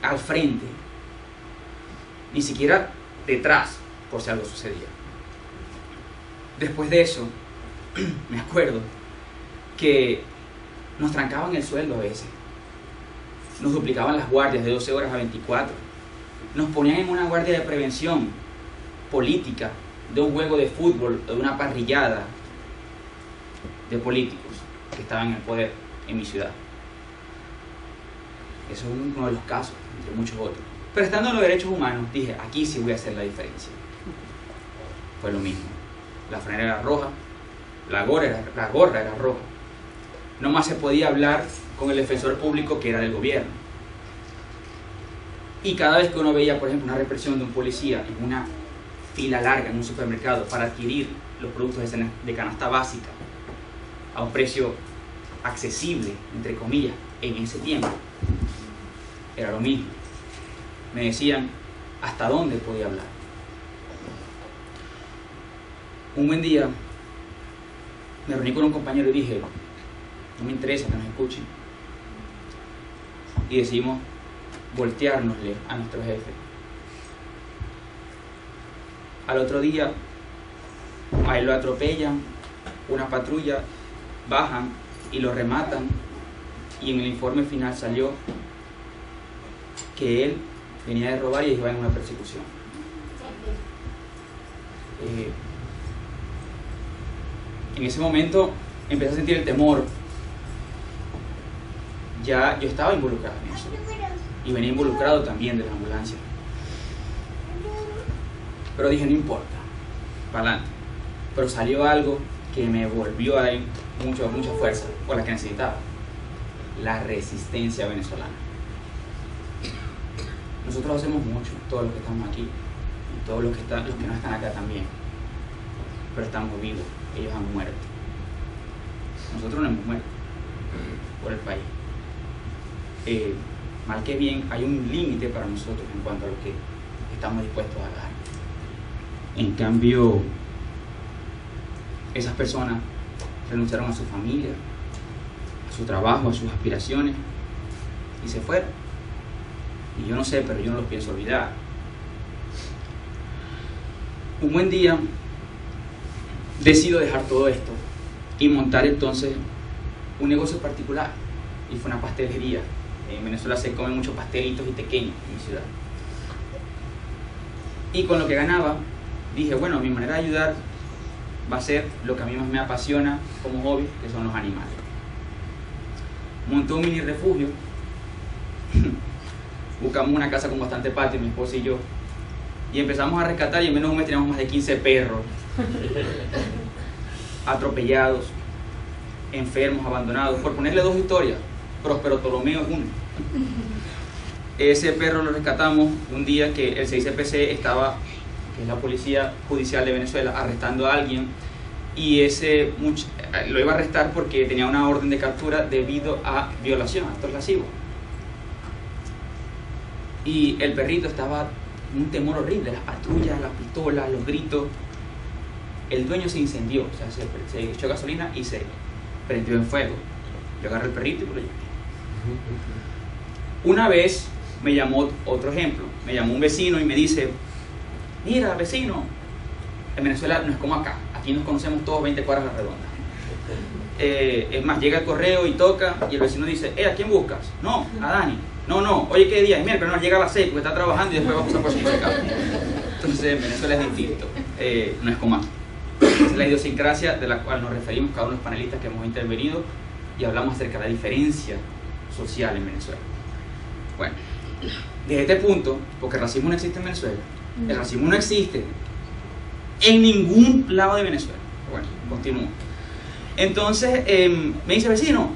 [SPEAKER 7] Al frente, ni siquiera detrás, por si algo sucedía. Después de eso, me acuerdo que nos trancaban el sueldo a veces, nos duplicaban las guardias de 12 horas a 24, nos ponían en una guardia de prevención política de un juego de fútbol, de una parrillada de políticos que estaban en el poder en mi ciudad. Eso es uno de los casos, entre muchos otros. Pero estando en los derechos humanos, dije, aquí sí voy a hacer la diferencia. Fue lo mismo. La franela era roja, la gorra era roja. No más se podía hablar con el defensor público que era del gobierno. Y cada vez que uno veía, por ejemplo, una represión de un policía en una fila larga en un supermercado para adquirir los productos de canasta básica a un precio accesible, entre comillas, en ese tiempo, era lo mismo. Me decían hasta dónde podía hablar. Un buen día me reuní con un compañero y dije, no me interesa que nos escuchen. Y decidimos volteárnosle a nuestro jefe. Al otro día, a él lo atropellan, una patrulla, bajan y lo rematan, y en el informe final salió que él venía de robar y iba en una persecución. En ese momento empecé a sentir el temor. Ya yo estaba involucrado en eso y venía involucrado también de la ambulancia, pero dije no importa, para adelante. Pero salió algo que me volvió a dar mucha fuerza, o la que necesitaba: la resistencia venezolana. Nosotros hacemos mucho, todos los que estamos aquí, y todos los que no están acá también, pero estamos vivos, ellos han muerto. Nosotros no hemos muerto por el país. Mal que bien, hay un límite para nosotros en cuanto a lo que estamos dispuestos a dar. En cambio, esas personas renunciaron a su familia, a su trabajo, a sus aspiraciones y se fueron. Y yo no sé, pero yo no los pienso olvidar. Un buen día decido dejar todo esto y montar entonces un negocio particular, y fue una pastelería. En Venezuela se comen muchos pastelitos y tequeños en mi ciudad. Y con lo que ganaba, dije, bueno, mi manera de ayudar va a ser lo que a mí más me apasiona como hobby, que son los animales. Monté un mini refugio, buscamos una casa con bastante patio, mi esposa y yo, y empezamos a rescatar, y en menos de un mes teníamos más de 15 perros, atropellados, enfermos, abandonados. Por ponerle dos historias, Próspero Ptolomeo es uno. Ese perro lo rescatamos un día que el CICPC estaba, que es la Policía Judicial de Venezuela, arrestando a alguien, y lo iba a arrestar porque tenía una orden de captura debido a violación, actos lascivos. Y el perrito estaba en un temor horrible, las patrullas, las pistolas, los gritos. El dueño se incendió, o sea, se echó gasolina y se prendió en fuego. Yo agarré el perrito y lo llevé. Una vez me llamó, otro ejemplo, me llamó un vecino y me dice, mira vecino, en Venezuela no es como acá, aquí nos conocemos todos 20 cuadras a la redonda. Es más, llega el correo y toca y el vecino dice, ¿a quién buscas? No, a Dani. No, oye, ¿qué día es? Miércoles, no, llega a las 6 porque está trabajando y después va a pasar por su música. Entonces en Venezuela es distinto, no es como acá. Es la idiosincrasia de la cual nos referimos cada uno de los panelistas que hemos intervenido y hablamos acerca de la diferencia social en Venezuela. Bueno, desde este punto, porque el racismo no existe en Venezuela, el racismo no existe en ningún lado de Venezuela. Bueno, continúo. Entonces me dice, vecino,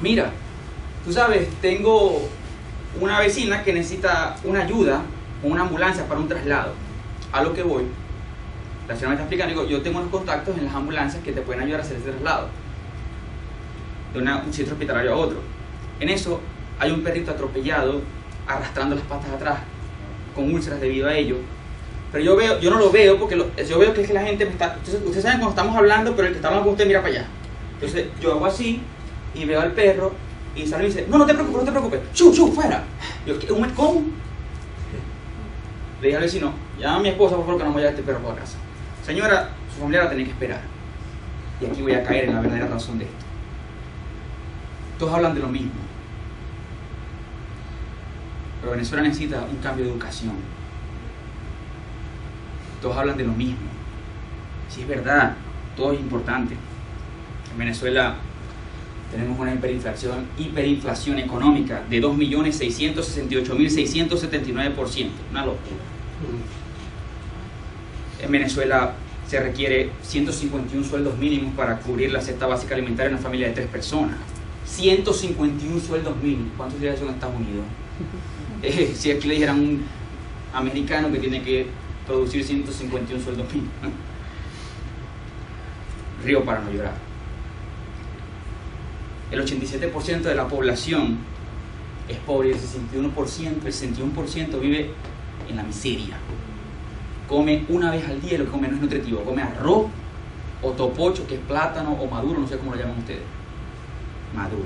[SPEAKER 7] mira, tú sabes, tengo una vecina que necesita una ayuda con una ambulancia para un traslado. A lo que voy, la señora me está explicando, digo, yo tengo unos contactos en las ambulancias que te pueden ayudar a hacer ese traslado de un centro hospitalario a otro. En eso hay un perrito atropellado arrastrando las patas atrás con úlceras debido a ello, pero yo no lo veo porque yo veo que es que la gente me está, ustedes saben cuando estamos hablando, pero el que está hablando con usted mira para allá. Entonces yo hago así y veo al perro y sale y dice, no te preocupes, fuera. Yo, ¿cómo? Le dije al vecino, llama a mi esposa por favor que no me vaya a este perro por la casa. Señora, su familia la tiene que esperar. Y aquí voy a caer en la verdadera razón de esto. Todos hablan de lo mismo, pero Venezuela necesita un cambio de educación. Todos hablan de lo mismo. Si es verdad, todo es importante. En Venezuela tenemos una hiperinflación económica de 2.668.679%, una locura. En Venezuela se requiere 151 sueldos mínimos para cubrir la cesta básica alimentaria en una familia de 3 personas. 151 sueldos mínimos. ¿Cuántos días son en Estados Unidos? Si aquí le dijeran a un americano que tiene que producir 151 sueldos mínimos. Río para no llorar. El 87% de la población es pobre y el 61% vive en la miseria. Come una vez al día y lo que come no es nutritivo. Come arroz o topocho, que es plátano, o maduro, no sé cómo lo llaman ustedes. Maduro.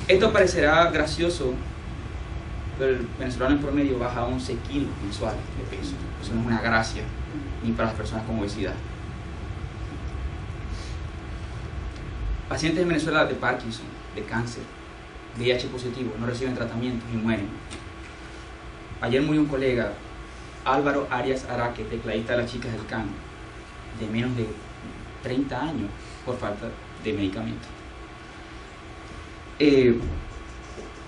[SPEAKER 7] Esto parecerá gracioso, pero el venezolano en promedio baja 11 kilos mensuales de peso. Eso no es una gracia ni para las personas con obesidad. Pacientes en Venezuela de Parkinson, de cáncer, VIH positivo, no reciben tratamientos y mueren. Ayer murió un colega, Álvaro Arias Araque, tecladista de las Chicas del Can, de menos de 30 años por falta de medicamentos.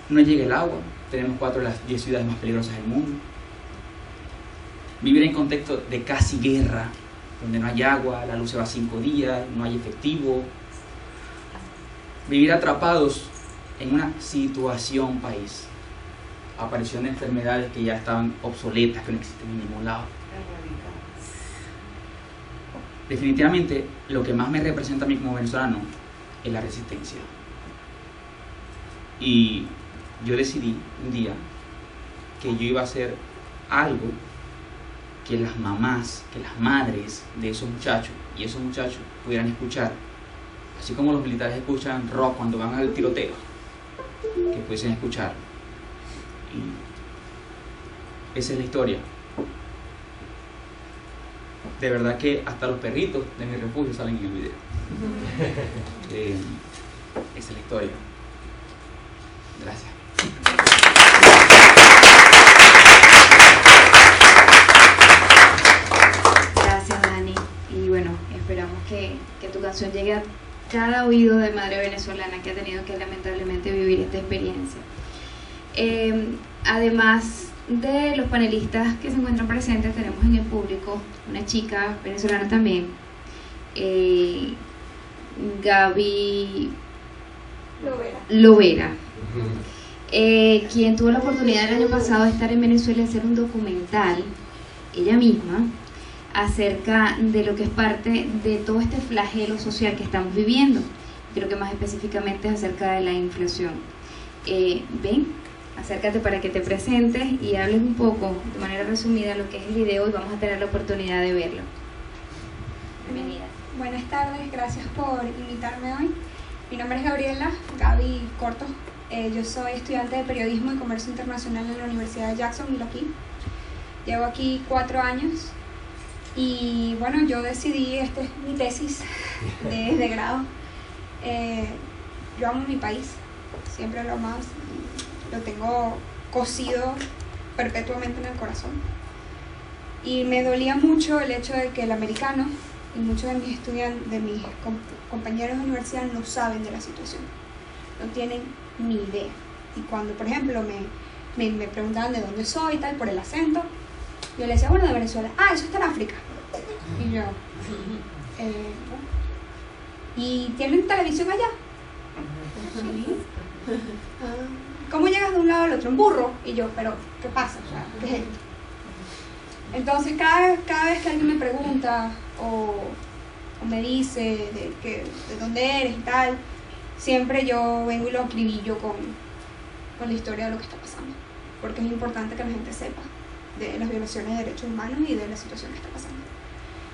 [SPEAKER 7] No llega el agua, tenemos 4 de las 10 ciudades más peligrosas del mundo. Vivir en contexto de casi guerra, donde no hay agua, la luz se va 5 días, no hay efectivo. Vivir atrapados en una situación país. Aparición de enfermedades que ya estaban obsoletas, que no existen en ningún lado. Definitivamente, lo que más me representa a mí como venezolano es la resistencia. Y yo decidí un día que yo iba a hacer algo que las mamás, que las madres de esos muchachos y esos muchachos pudieran escuchar, así como los militares escuchan rock cuando van al tiroteo, que pudiesen escuchar. Y esa es la historia. De verdad que hasta los perritos de mi refugio salen en el video. Esa es la historia. Gracias.
[SPEAKER 1] Gracias, Dani. Y bueno, esperamos que tu canción llegue a cada oído de madre venezolana que ha tenido que lamentablemente vivir esta experiencia. Además de los panelistas que se encuentran presentes, tenemos en el público una chica venezolana también, Gaby Lovera, quien tuvo la oportunidad el año pasado de estar en Venezuela y hacer un documental, ella misma, acerca de lo que es parte de todo este flagelo social que estamos viviendo. Creo que más específicamente es acerca de la inflación. Ven, acércate para que te presentes y hables un poco, de manera resumida, lo que es el video, y vamos a tener la oportunidad de verlo. Bienvenida.
[SPEAKER 8] Buenas tardes, gracias por invitarme hoy. Mi nombre es Gabriela, Gaby Corto. Yo soy estudiante de Periodismo y Comercio Internacional en la Universidad de Jacksonville aquí. Llevo aquí 4 años y bueno, yo decidí, esta es mi tesis de grado. Yo amo mi país, siempre lo amado. Lo tengo cosido perpetuamente en el corazón. Y me dolía mucho el hecho de que el americano y muchos de mis estudiantes, de mis compañeros de universidad, no saben de la situación. No tienen ni idea. Y cuando, por ejemplo, me preguntaban de dónde soy y tal, por el acento, yo le decía, bueno, de Venezuela. Ah, eso está en África. Y yo, ¿y tienen televisión allá? Sí. ¿Cómo llegas de un lado al otro? En burro. Y yo, pero ¿qué pasa? O sea, ¿qué es esto? Entonces cada vez que alguien me pregunta o me dice de dónde eres y tal, siempre yo vengo y lo acribillo con la historia de lo que está pasando, porque es importante que la gente sepa de las violaciones de derechos humanos y de la situación que está pasando.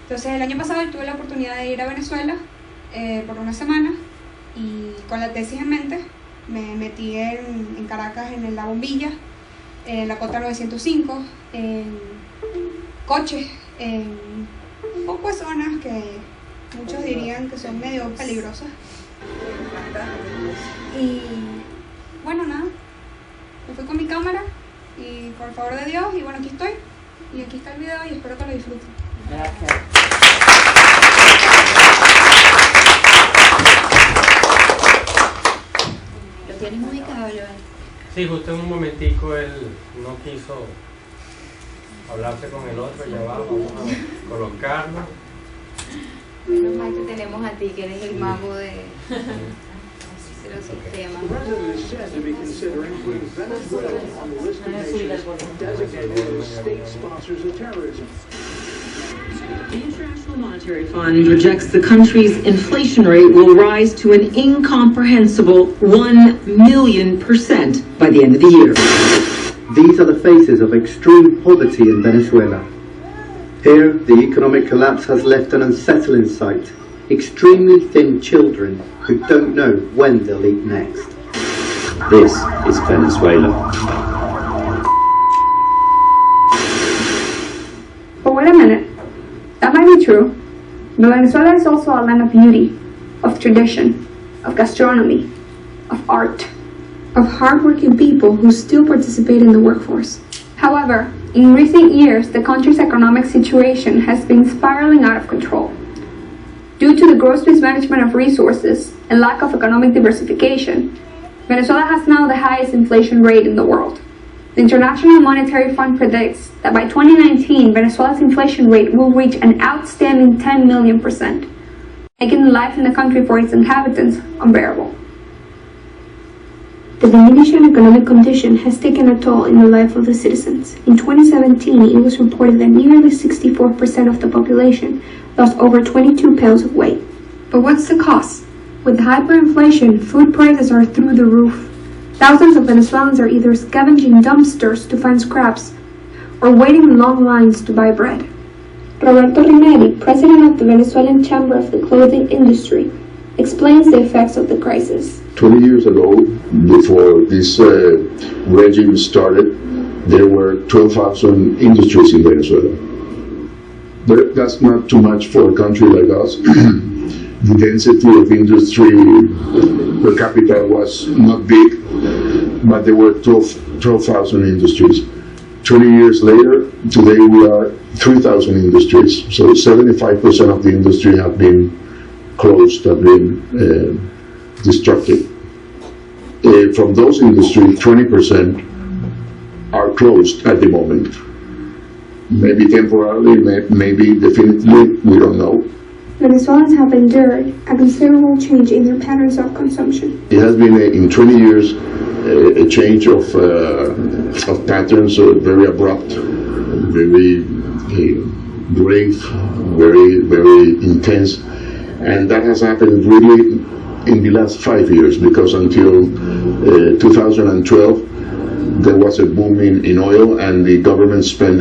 [SPEAKER 8] Entonces el año pasado tuve la oportunidad de ir a Venezuela por una semana, y con la tesis en mente me metí en Caracas, en La Bombilla, en la Cota 905, en Coche, en un poco de zonas que muchos dirían que son medio peligrosas. Y bueno, nada, me fui con mi cámara y por el favor de Dios, y bueno, aquí estoy, y aquí está el video y espero que lo disfruten.
[SPEAKER 1] Gracias. ¿Lo tienes ubicado, Joel?
[SPEAKER 4] Sí, justo en un momentico él no quiso hablarse con el otro, ya va, vamos a colocarlo.
[SPEAKER 1] Menos mal que tenemos a ti, que eres el mago de los sistemas.
[SPEAKER 9] The International Monetary Fund projects the country's inflation rate will rise to an incomprehensible 1,000,000% by the end of the year.
[SPEAKER 10] These are the faces of extreme poverty in Venezuela. Here, the economic collapse has left an unsettling sight. Extremely thin children who don't know when they'll eat next. This is Venezuela.
[SPEAKER 11] But wait a minute. That might be true, but Venezuela is also a land of beauty, of tradition, of gastronomy, of art, of hardworking people who still participate in the workforce. However, in recent years, the country's economic situation has been spiraling out of control. Due to the gross mismanagement of resources and lack of economic diversification, Venezuela has now the highest inflation rate in the world. The International Monetary Fund predicts that by 2019, Venezuela's inflation rate will reach an outstanding 10,000,000%, making life in the country for its inhabitants unbearable. The diminishing economic condition has taken a toll in the life of the citizens. In 2017, it was reported that nearly 64% of the population lost over 22 pounds of weight. But what's the cost? With hyperinflation, food prices are through the roof. Thousands of Venezuelans are either scavenging dumpsters to find scraps or waiting in long lines to buy bread. Roberto Rineri, president of the Venezuelan Chamber of the Clothing Industry, explains the effects of the crisis.
[SPEAKER 12] 20 years ago, before this regime started, there were 12,000 industries in Venezuela. That's not too much for a country like us. The density of industry per capita was not big, but there were 12,000 industries. 20 years later, today we are 3,000 industries. So 75% of the industry have been closed, have been destructed. From those industries, 20% are closed at the moment. Maybe temporarily, maybe definitively, we don't know.
[SPEAKER 11] Venezuelans have endured a considerable change in their patterns of consumption.
[SPEAKER 12] It has been, in 20 years, a change of patterns, very abrupt, very brave, very intense. And that has happened really in the last 5 years, because until 2012, there was a boom in oil, and the government spent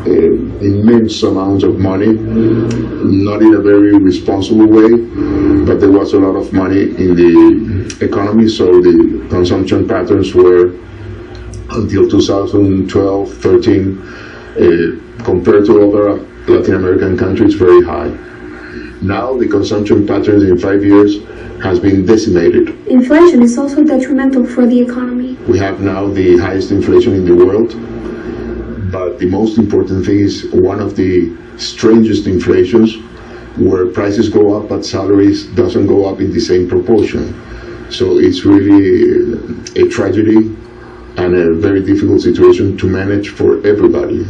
[SPEAKER 12] immense amounts of money, not in a very responsible way, but there was a lot of money in the economy, so the consumption patterns were, until 2012-13, compared to other Latin American countries, very high. Now the consumption patterns in 5 years has been decimated.
[SPEAKER 11] Inflation is also detrimental for the economy.
[SPEAKER 12] We have now the highest inflation in the world, but the most important thing is one of the strangest inflations, where prices go up but salaries doesn't go up in the same proportion. So it's really a tragedy and a very difficult situation to manage for everybody.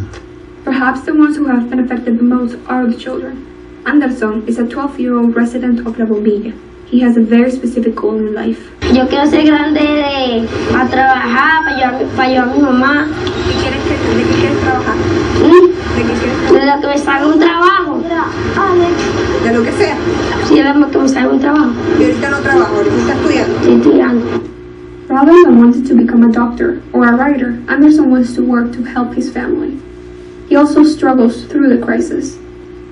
[SPEAKER 11] Perhaps the ones who have been affected the most are the children. Anderson is a 12-year-old resident of La Bombilla. He has a very specific goal in life.
[SPEAKER 13] Yo quiero ser grande a trabajar para ayudar a mi mamá.
[SPEAKER 8] ¿De qué quieres trabajar? ¿De qué quieres trabajar?
[SPEAKER 13] De lo que me salga un trabajo.
[SPEAKER 8] De lo que sea.
[SPEAKER 13] Sí, de lo que me salga un trabajo.
[SPEAKER 8] ¿Y ahorita no trabajo? ¿Ahorita está estudiando?
[SPEAKER 13] Sí, estudiando.
[SPEAKER 11] Rather than wanting to become a doctor or a writer, Anderson wants to work to help his family. He also struggles through the crisis.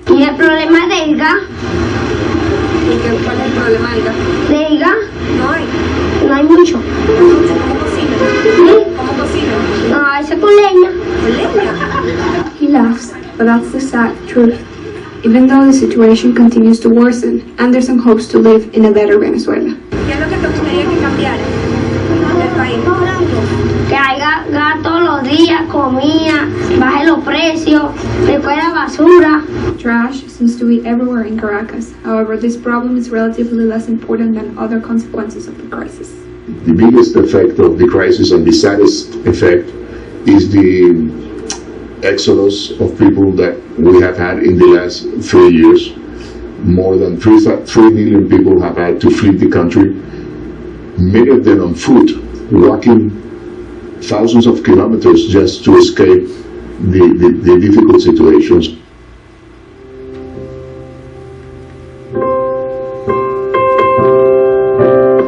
[SPEAKER 13] ¿Y el problema del gas?
[SPEAKER 8] ¿Cuál es el problema del gas?
[SPEAKER 13] ¿Del gas?
[SPEAKER 8] No hay
[SPEAKER 13] mucho.
[SPEAKER 8] ¿Cómo cocina?
[SPEAKER 13] ¿Sí?
[SPEAKER 8] ¿Cómo cocina?
[SPEAKER 13] No, a veces con leña.
[SPEAKER 8] ¿Con leña?
[SPEAKER 11] He laughs, but that's the sad truth. Even though the situation continues to worsen, Anderson hopes to live in a better Venezuela.
[SPEAKER 8] ¿Qué es lo que te gustaría que cambiara del país?
[SPEAKER 13] Que haya gas todos los días, comida, baje los precios, después la basura.
[SPEAKER 11] Trash seems to be everywhere in Caracas. However, this problem is relatively less important than other consequences of the crisis.
[SPEAKER 12] The biggest effect of the crisis, and the saddest effect, is the exodus of people that we have had in the last 3 years. More than 3 million people have had to flee the country, many of them on foot, walking thousands of kilometers just to escape the difficult situations.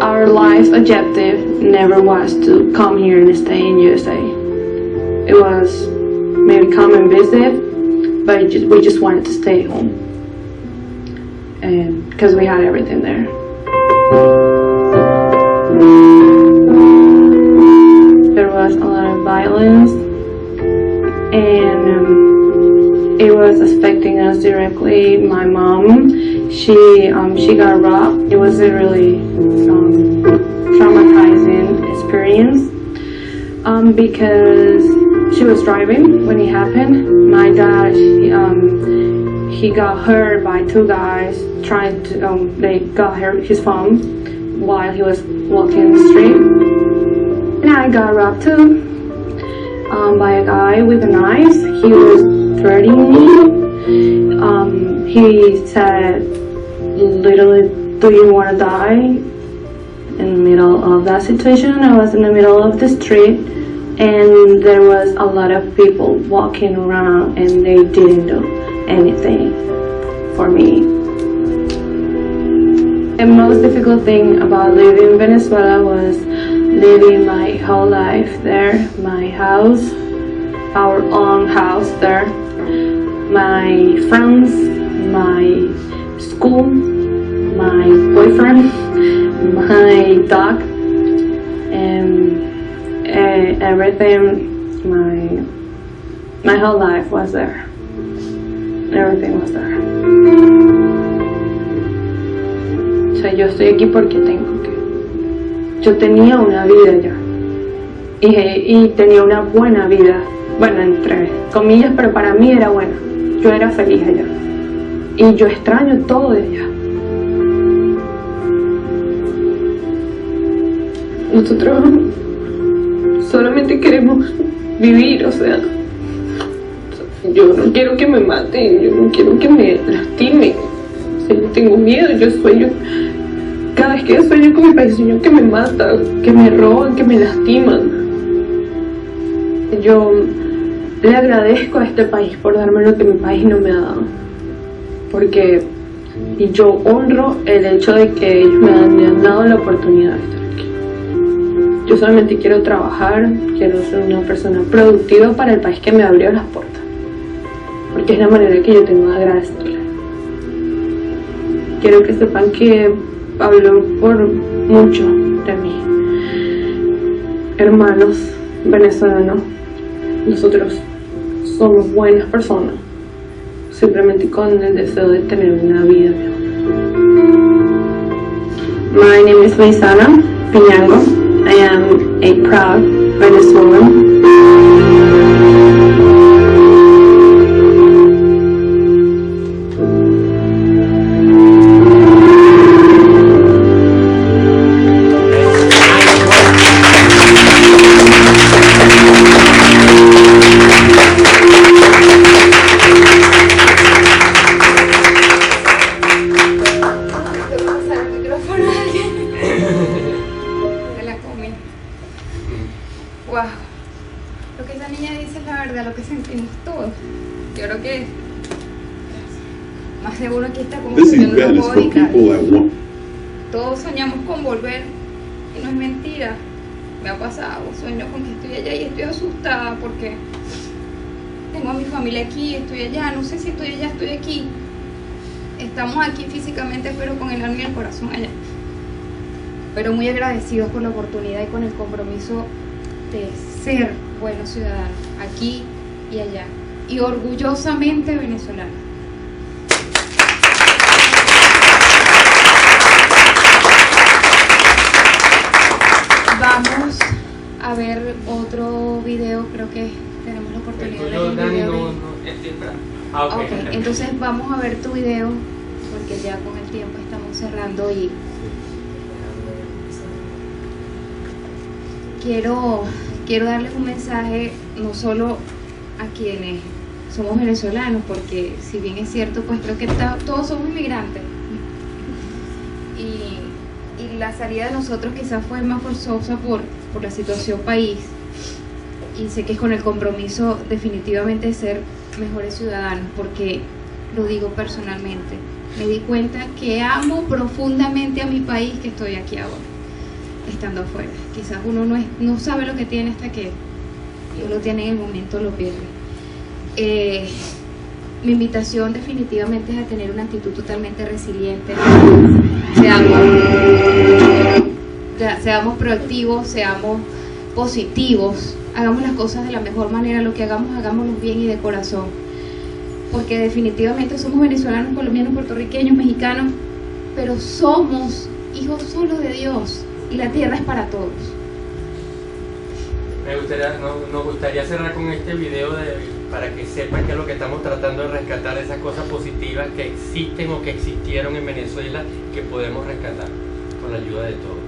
[SPEAKER 14] Our life objective never was to come here and stay in USA. It was maybe come and visit, but we just wanted to stay home, and because we had everything there. There was a lot of violence, and it was affecting us directly. My mom, she got robbed. It was a really traumatizing experience because she was driving when it happened. My dad, he got hurt by 2 guys trying to, they got his phone while he was walking the street. And I got robbed too, by a guy with a knife. He was threatening me. He said, literally, do you want to die? in the middle of that situation. I was in the middle of the street, and there was a lot of people walking around, and they didn't do anything for me. The most difficult thing about living in Venezuela was living my whole life there, my house, our own house there, my friends, my school, my boyfriend, my dog, and everything. My whole life was there. Everything was there. O sea, yo estoy aquí porque tengo que. Yo tenía una vida ya. Y tenía una buena vida. Bueno, entre comillas, pero para mí era buena. Yo era feliz allá. Y yo extraño todo de allá. Nosotros solamente queremos vivir, o sea, yo no quiero que me maten, yo no quiero que me lastimen, o sea, yo tengo miedo, yo sueño, cada vez que yo sueño con mi país, sueño que me matan, que me roban, que me lastiman. Yo le agradezco a este país por darme lo que mi país no me ha dado, porque y yo honro el hecho de que ellos me han dado la oportunidad de estar aquí. Yo solamente quiero trabajar, quiero ser una persona productiva para el país que me abrió las puertas, porque es la manera que yo tengo de agradecerle. Quiero que sepan que hablo por mucho de mí. Hermanos venezolanos, nosotros somos buenas personas, simplemente con el deseo de tener una vida mejor. My name is Luisana Piñango. I am a proud Venezuelan.
[SPEAKER 8] Todos soñamos con volver y no es mentira. Me ha pasado, sueño con que estoy allá y estoy asustada porque tengo a mi familia aquí, estoy allá, no sé si estoy allá, estoy aquí. Estamos aquí físicamente, pero con el alma y el corazón allá. Pero muy agradecidos por la oportunidad y con el compromiso de ser buenos ciudadanos aquí y allá. Y orgullosamente venezolanos. Vamos a ver otro video, creo que tenemos la oportunidad de ver un video. Okay, entonces vamos a ver tu video, porque ya con el tiempo estamos cerrando y quiero darles un mensaje no solo a quienes somos venezolanos, porque si bien es cierto, pues creo que todos somos inmigrantes. Y la salida de nosotros quizás fue más forzosa por la situación país, y sé que es con el compromiso definitivamente de ser mejores ciudadanos, porque lo digo personalmente, me di cuenta que amo profundamente a mi país, que estoy aquí ahora, estando afuera. Quizás uno no sabe lo que tiene hasta que lo tiene en el momento, lo pierde. Mi invitación definitivamente es a tener una actitud totalmente resiliente. Seamos proactivos, seamos positivos, hagamos las cosas de la mejor manera, lo que hagamos, hagámoslo bien y de corazón, porque definitivamente somos venezolanos, colombianos, puertorriqueños, mexicanos, pero somos hijos solo de Dios y la tierra es para todos.
[SPEAKER 4] Nos gustaría cerrar con este video para que sepan que es lo que estamos tratando de rescatar, esas cosas positivas que existen o que existieron en Venezuela, que podemos rescatar con la ayuda de todos.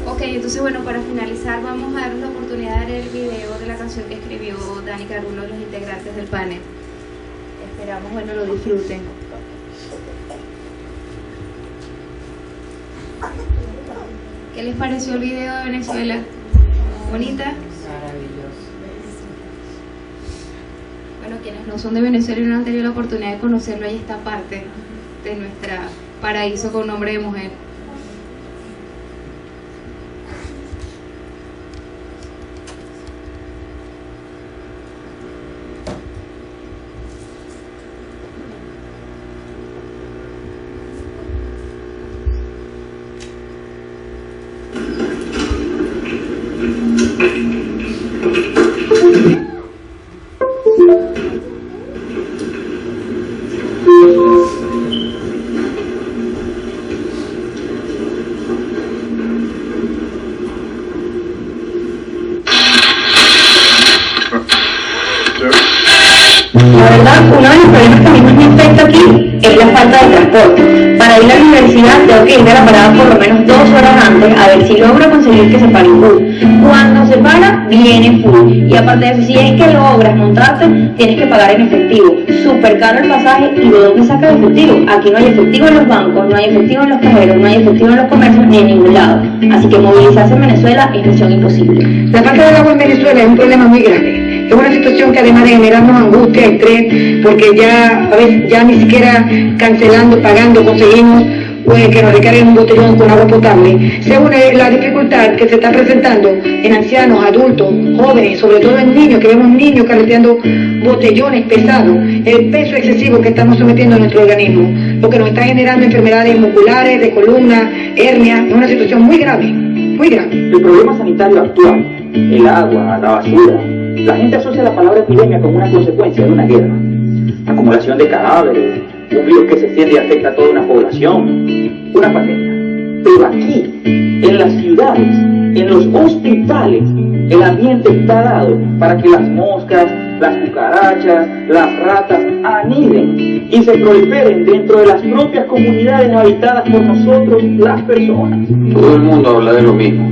[SPEAKER 1] Ok, entonces bueno, para finalizar vamos a dar la oportunidad de ver el video de la canción que escribió Dani Caruno, los integrantes del panel. Esperamos, bueno, lo disfruten. ¿Qué les pareció el video de Venezuela? ¿Bonita?
[SPEAKER 15] Maravilloso.
[SPEAKER 1] Bueno, quienes no son de Venezuela y no han tenido la oportunidad de conocerlo, ahí está parte de nuestra paraíso con nombre de mujer.
[SPEAKER 16] La verdad, uno de los problemas que a mí más me afecta aquí es la falta de transporte. Para ir a la universidad tengo que irme a la parada por lo menos 2 horas antes a ver si logro conseguir que se pare un bus. Cuando se para, viene full. Y aparte de eso, si es que logras montarte, tienes que pagar en efectivo. Súper caro el pasaje, ¿y de dónde sacas el efectivo? Aquí no hay efectivo en los bancos, no hay efectivo en los cajeros, no hay efectivo en los comercios, ni en ningún lado. Así que movilizarse en Venezuela es misión imposible.
[SPEAKER 17] La falta del agua en Venezuela es un problema muy grave. Es una situación que además de generarnos angustia, estrés, porque ya a veces ya ni siquiera cancelando, pagando, conseguimos que nos recarguen un botellón con agua potable. Se une la dificultad que se está presentando en ancianos, adultos, jóvenes, sobre todo en niños, que vemos niños carreteando botellones pesados, el peso excesivo que estamos sometiendo a nuestro organismo, lo que nos está generando enfermedades musculares, de columna, hernia. Es una situación muy grave, muy grave.
[SPEAKER 7] El problema sanitario actual, el agua, la basura, la gente asocia la palabra epidemia como una consecuencia de una guerra. Acumulación de cadáveres, un virus que se extiende y afecta a toda una población, una pandemia. Pero aquí, en las ciudades, en los hospitales, el ambiente está dado para que las moscas, las cucarachas, las ratas aniden y se proliferen dentro de las propias comunidades habitadas por nosotros, las personas.
[SPEAKER 18] Todo el mundo habla de lo mismo,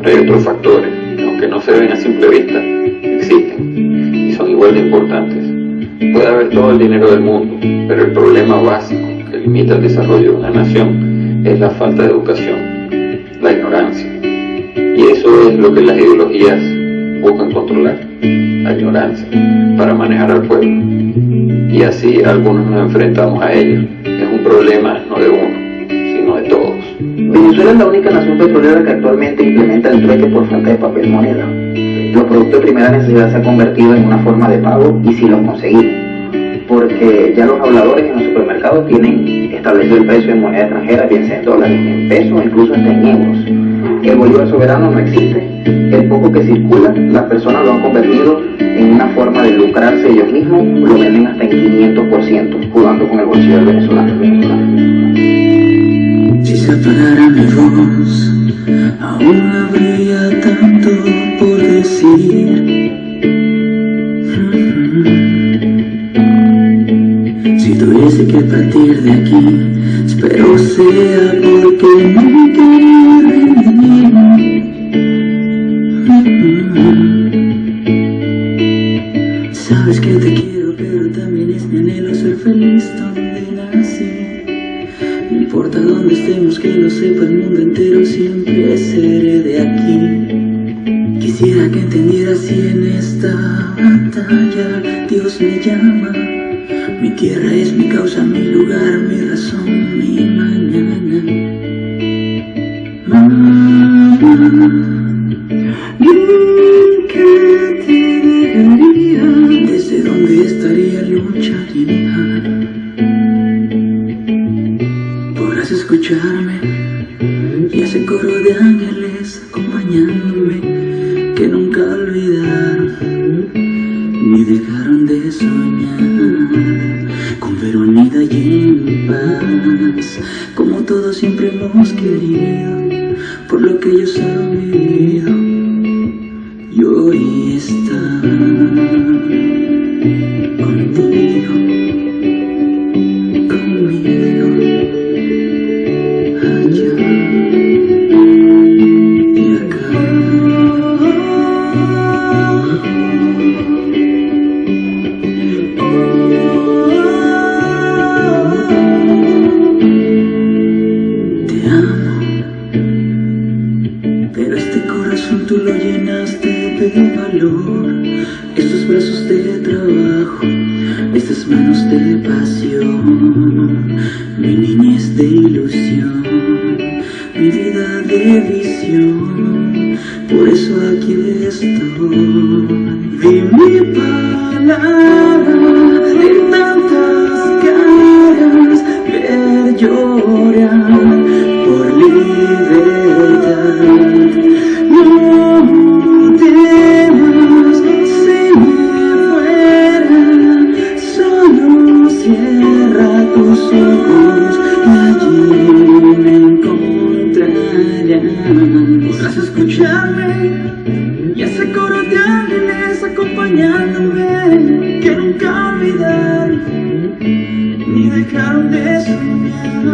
[SPEAKER 18] pero hay otros factores, aunque no se ven a simple vista, existen y son igual de importantes. Puede haber todo el dinero del mundo, pero el problema básico que limita el desarrollo de una nación es la falta de educación, la ignorancia. Y eso es lo que las ideologías buscan controlar, la ignorancia, para manejar al pueblo. Y así algunos nos enfrentamos a ellos. Es un problema no de uno, sino de todos.
[SPEAKER 19] Venezuela es la única nación petrolera que actualmente implementa el trueque por falta de papel moneda. Los productos de primera necesidad se han convertido en una forma de pago y sí los conseguimos, porque ya los habladores en los supermercados tienen establecido el precio en moneda extranjera, bien sea en dólares, en pesos, incluso hasta en euros. El bolívar soberano no existe. El poco que circula, las personas lo han convertido en una forma de lucrarse ellos mismos, lo venden hasta en 500%, jugando con el bolsillo del venezolano.
[SPEAKER 20] Si se apagara mi voz, aún habría tanto por decir. Si tuviese que partir de aquí, espero sea porque no quiero rendir. Sabes que te quiero, pero también es mi anhelo ser feliz donde nací. No importa dónde estemos, que lo sepa el mundo entero, siempre seré de aquí. Quisiera que entendieras si en esta batalla Dios me llama. Mi tierra es mi causa, mi lugar, mi razón, mi mañana. Nunca te dejaría, desde donde estaría lucharía. Podrás escucharme y ese coro de ángeles acompañándome, que nunca olvidaron ni dejaron de soñar con ver unida y en paz, como todos siempre hemos querido, por lo que ellos han vivido y hoy está contigo, conmigo, allá y llenaste de valor, estos brazos de trabajo, estas manos de pasión, mi niñez de ilusión, mi vida de visión, por eso aquí estoy. Di mi palabra en tantas caras, ver llorar por libertad. No temas si me fuera, solo cierra tus ojos y allí me encontrarás. Podrás escucharme y ese coro de ángeles acompañándome, que nunca olvidaron ni dejaron de soñar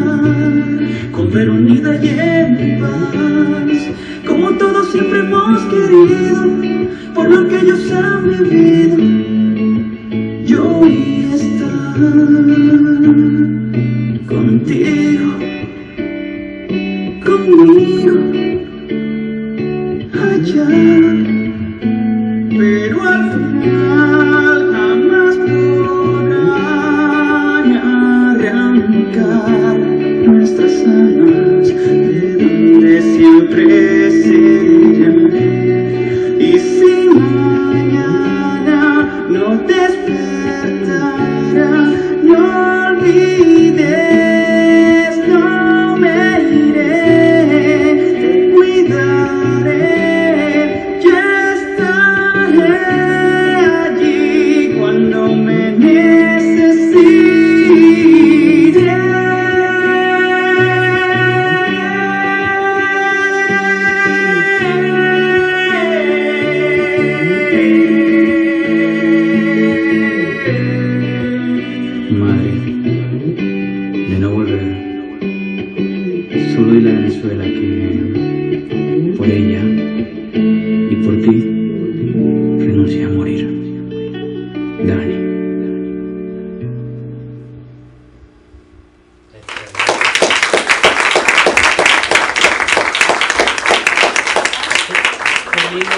[SPEAKER 20] con ver unida y en paz, como todos siempre hemos querido, por lo que ellos han vivido, yo voy a estar contigo, conmigo, allá. Pero al final jamás podrán arrancar nuestras almas de donde siempre serán. Y si mañana no despertará, no olvides, no me iré, te cuidaré. Allí cuando me necesites. Madre, de no volver, solo dile a Venezuela que por ella y por ti renuncia a morir. Dani.
[SPEAKER 4] Qué lindo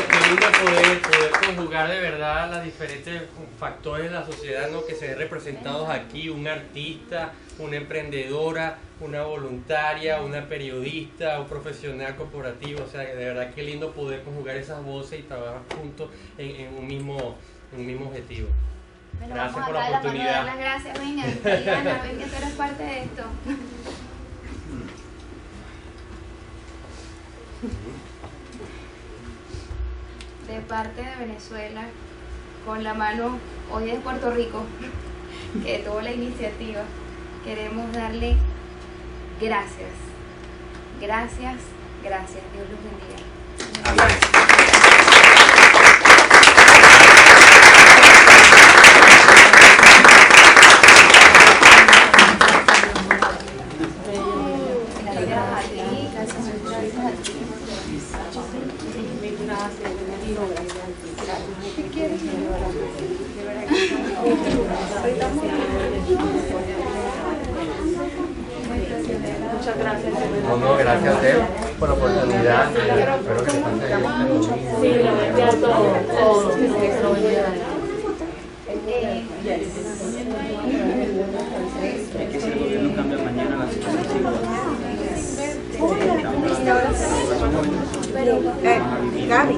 [SPEAKER 4] poder conjugar de verdad los diferentes factores de la sociedad, ¿no?, que se ven representados aquí: un artista, una emprendedora, una voluntaria, una periodista, un profesional corporativo. O sea, de verdad qué lindo poder conjugar esas voces y trabajar juntos en un mismo objetivo.
[SPEAKER 1] Bueno,
[SPEAKER 4] Gracias
[SPEAKER 1] vamos
[SPEAKER 4] por
[SPEAKER 1] a
[SPEAKER 4] la
[SPEAKER 1] dar
[SPEAKER 4] oportunidad.
[SPEAKER 1] las gracias. Venga, Diana, ven que tú eres parte de esto. De parte de Venezuela, con la mano hoy de Puerto Rico, que tuvo la iniciativa, queremos darle gracias. Gracias, gracias. Dios los bendiga.
[SPEAKER 4] Amén.
[SPEAKER 2] Muchas gracias.
[SPEAKER 4] No, gracias a usted por la oportunidad. Espero que les pase bien.
[SPEAKER 2] Sí, lo voy a enviar todo. Lo voy a enviar.
[SPEAKER 7] Es que si el gobierno cambia mañana, la situación sigue.
[SPEAKER 6] Gaby,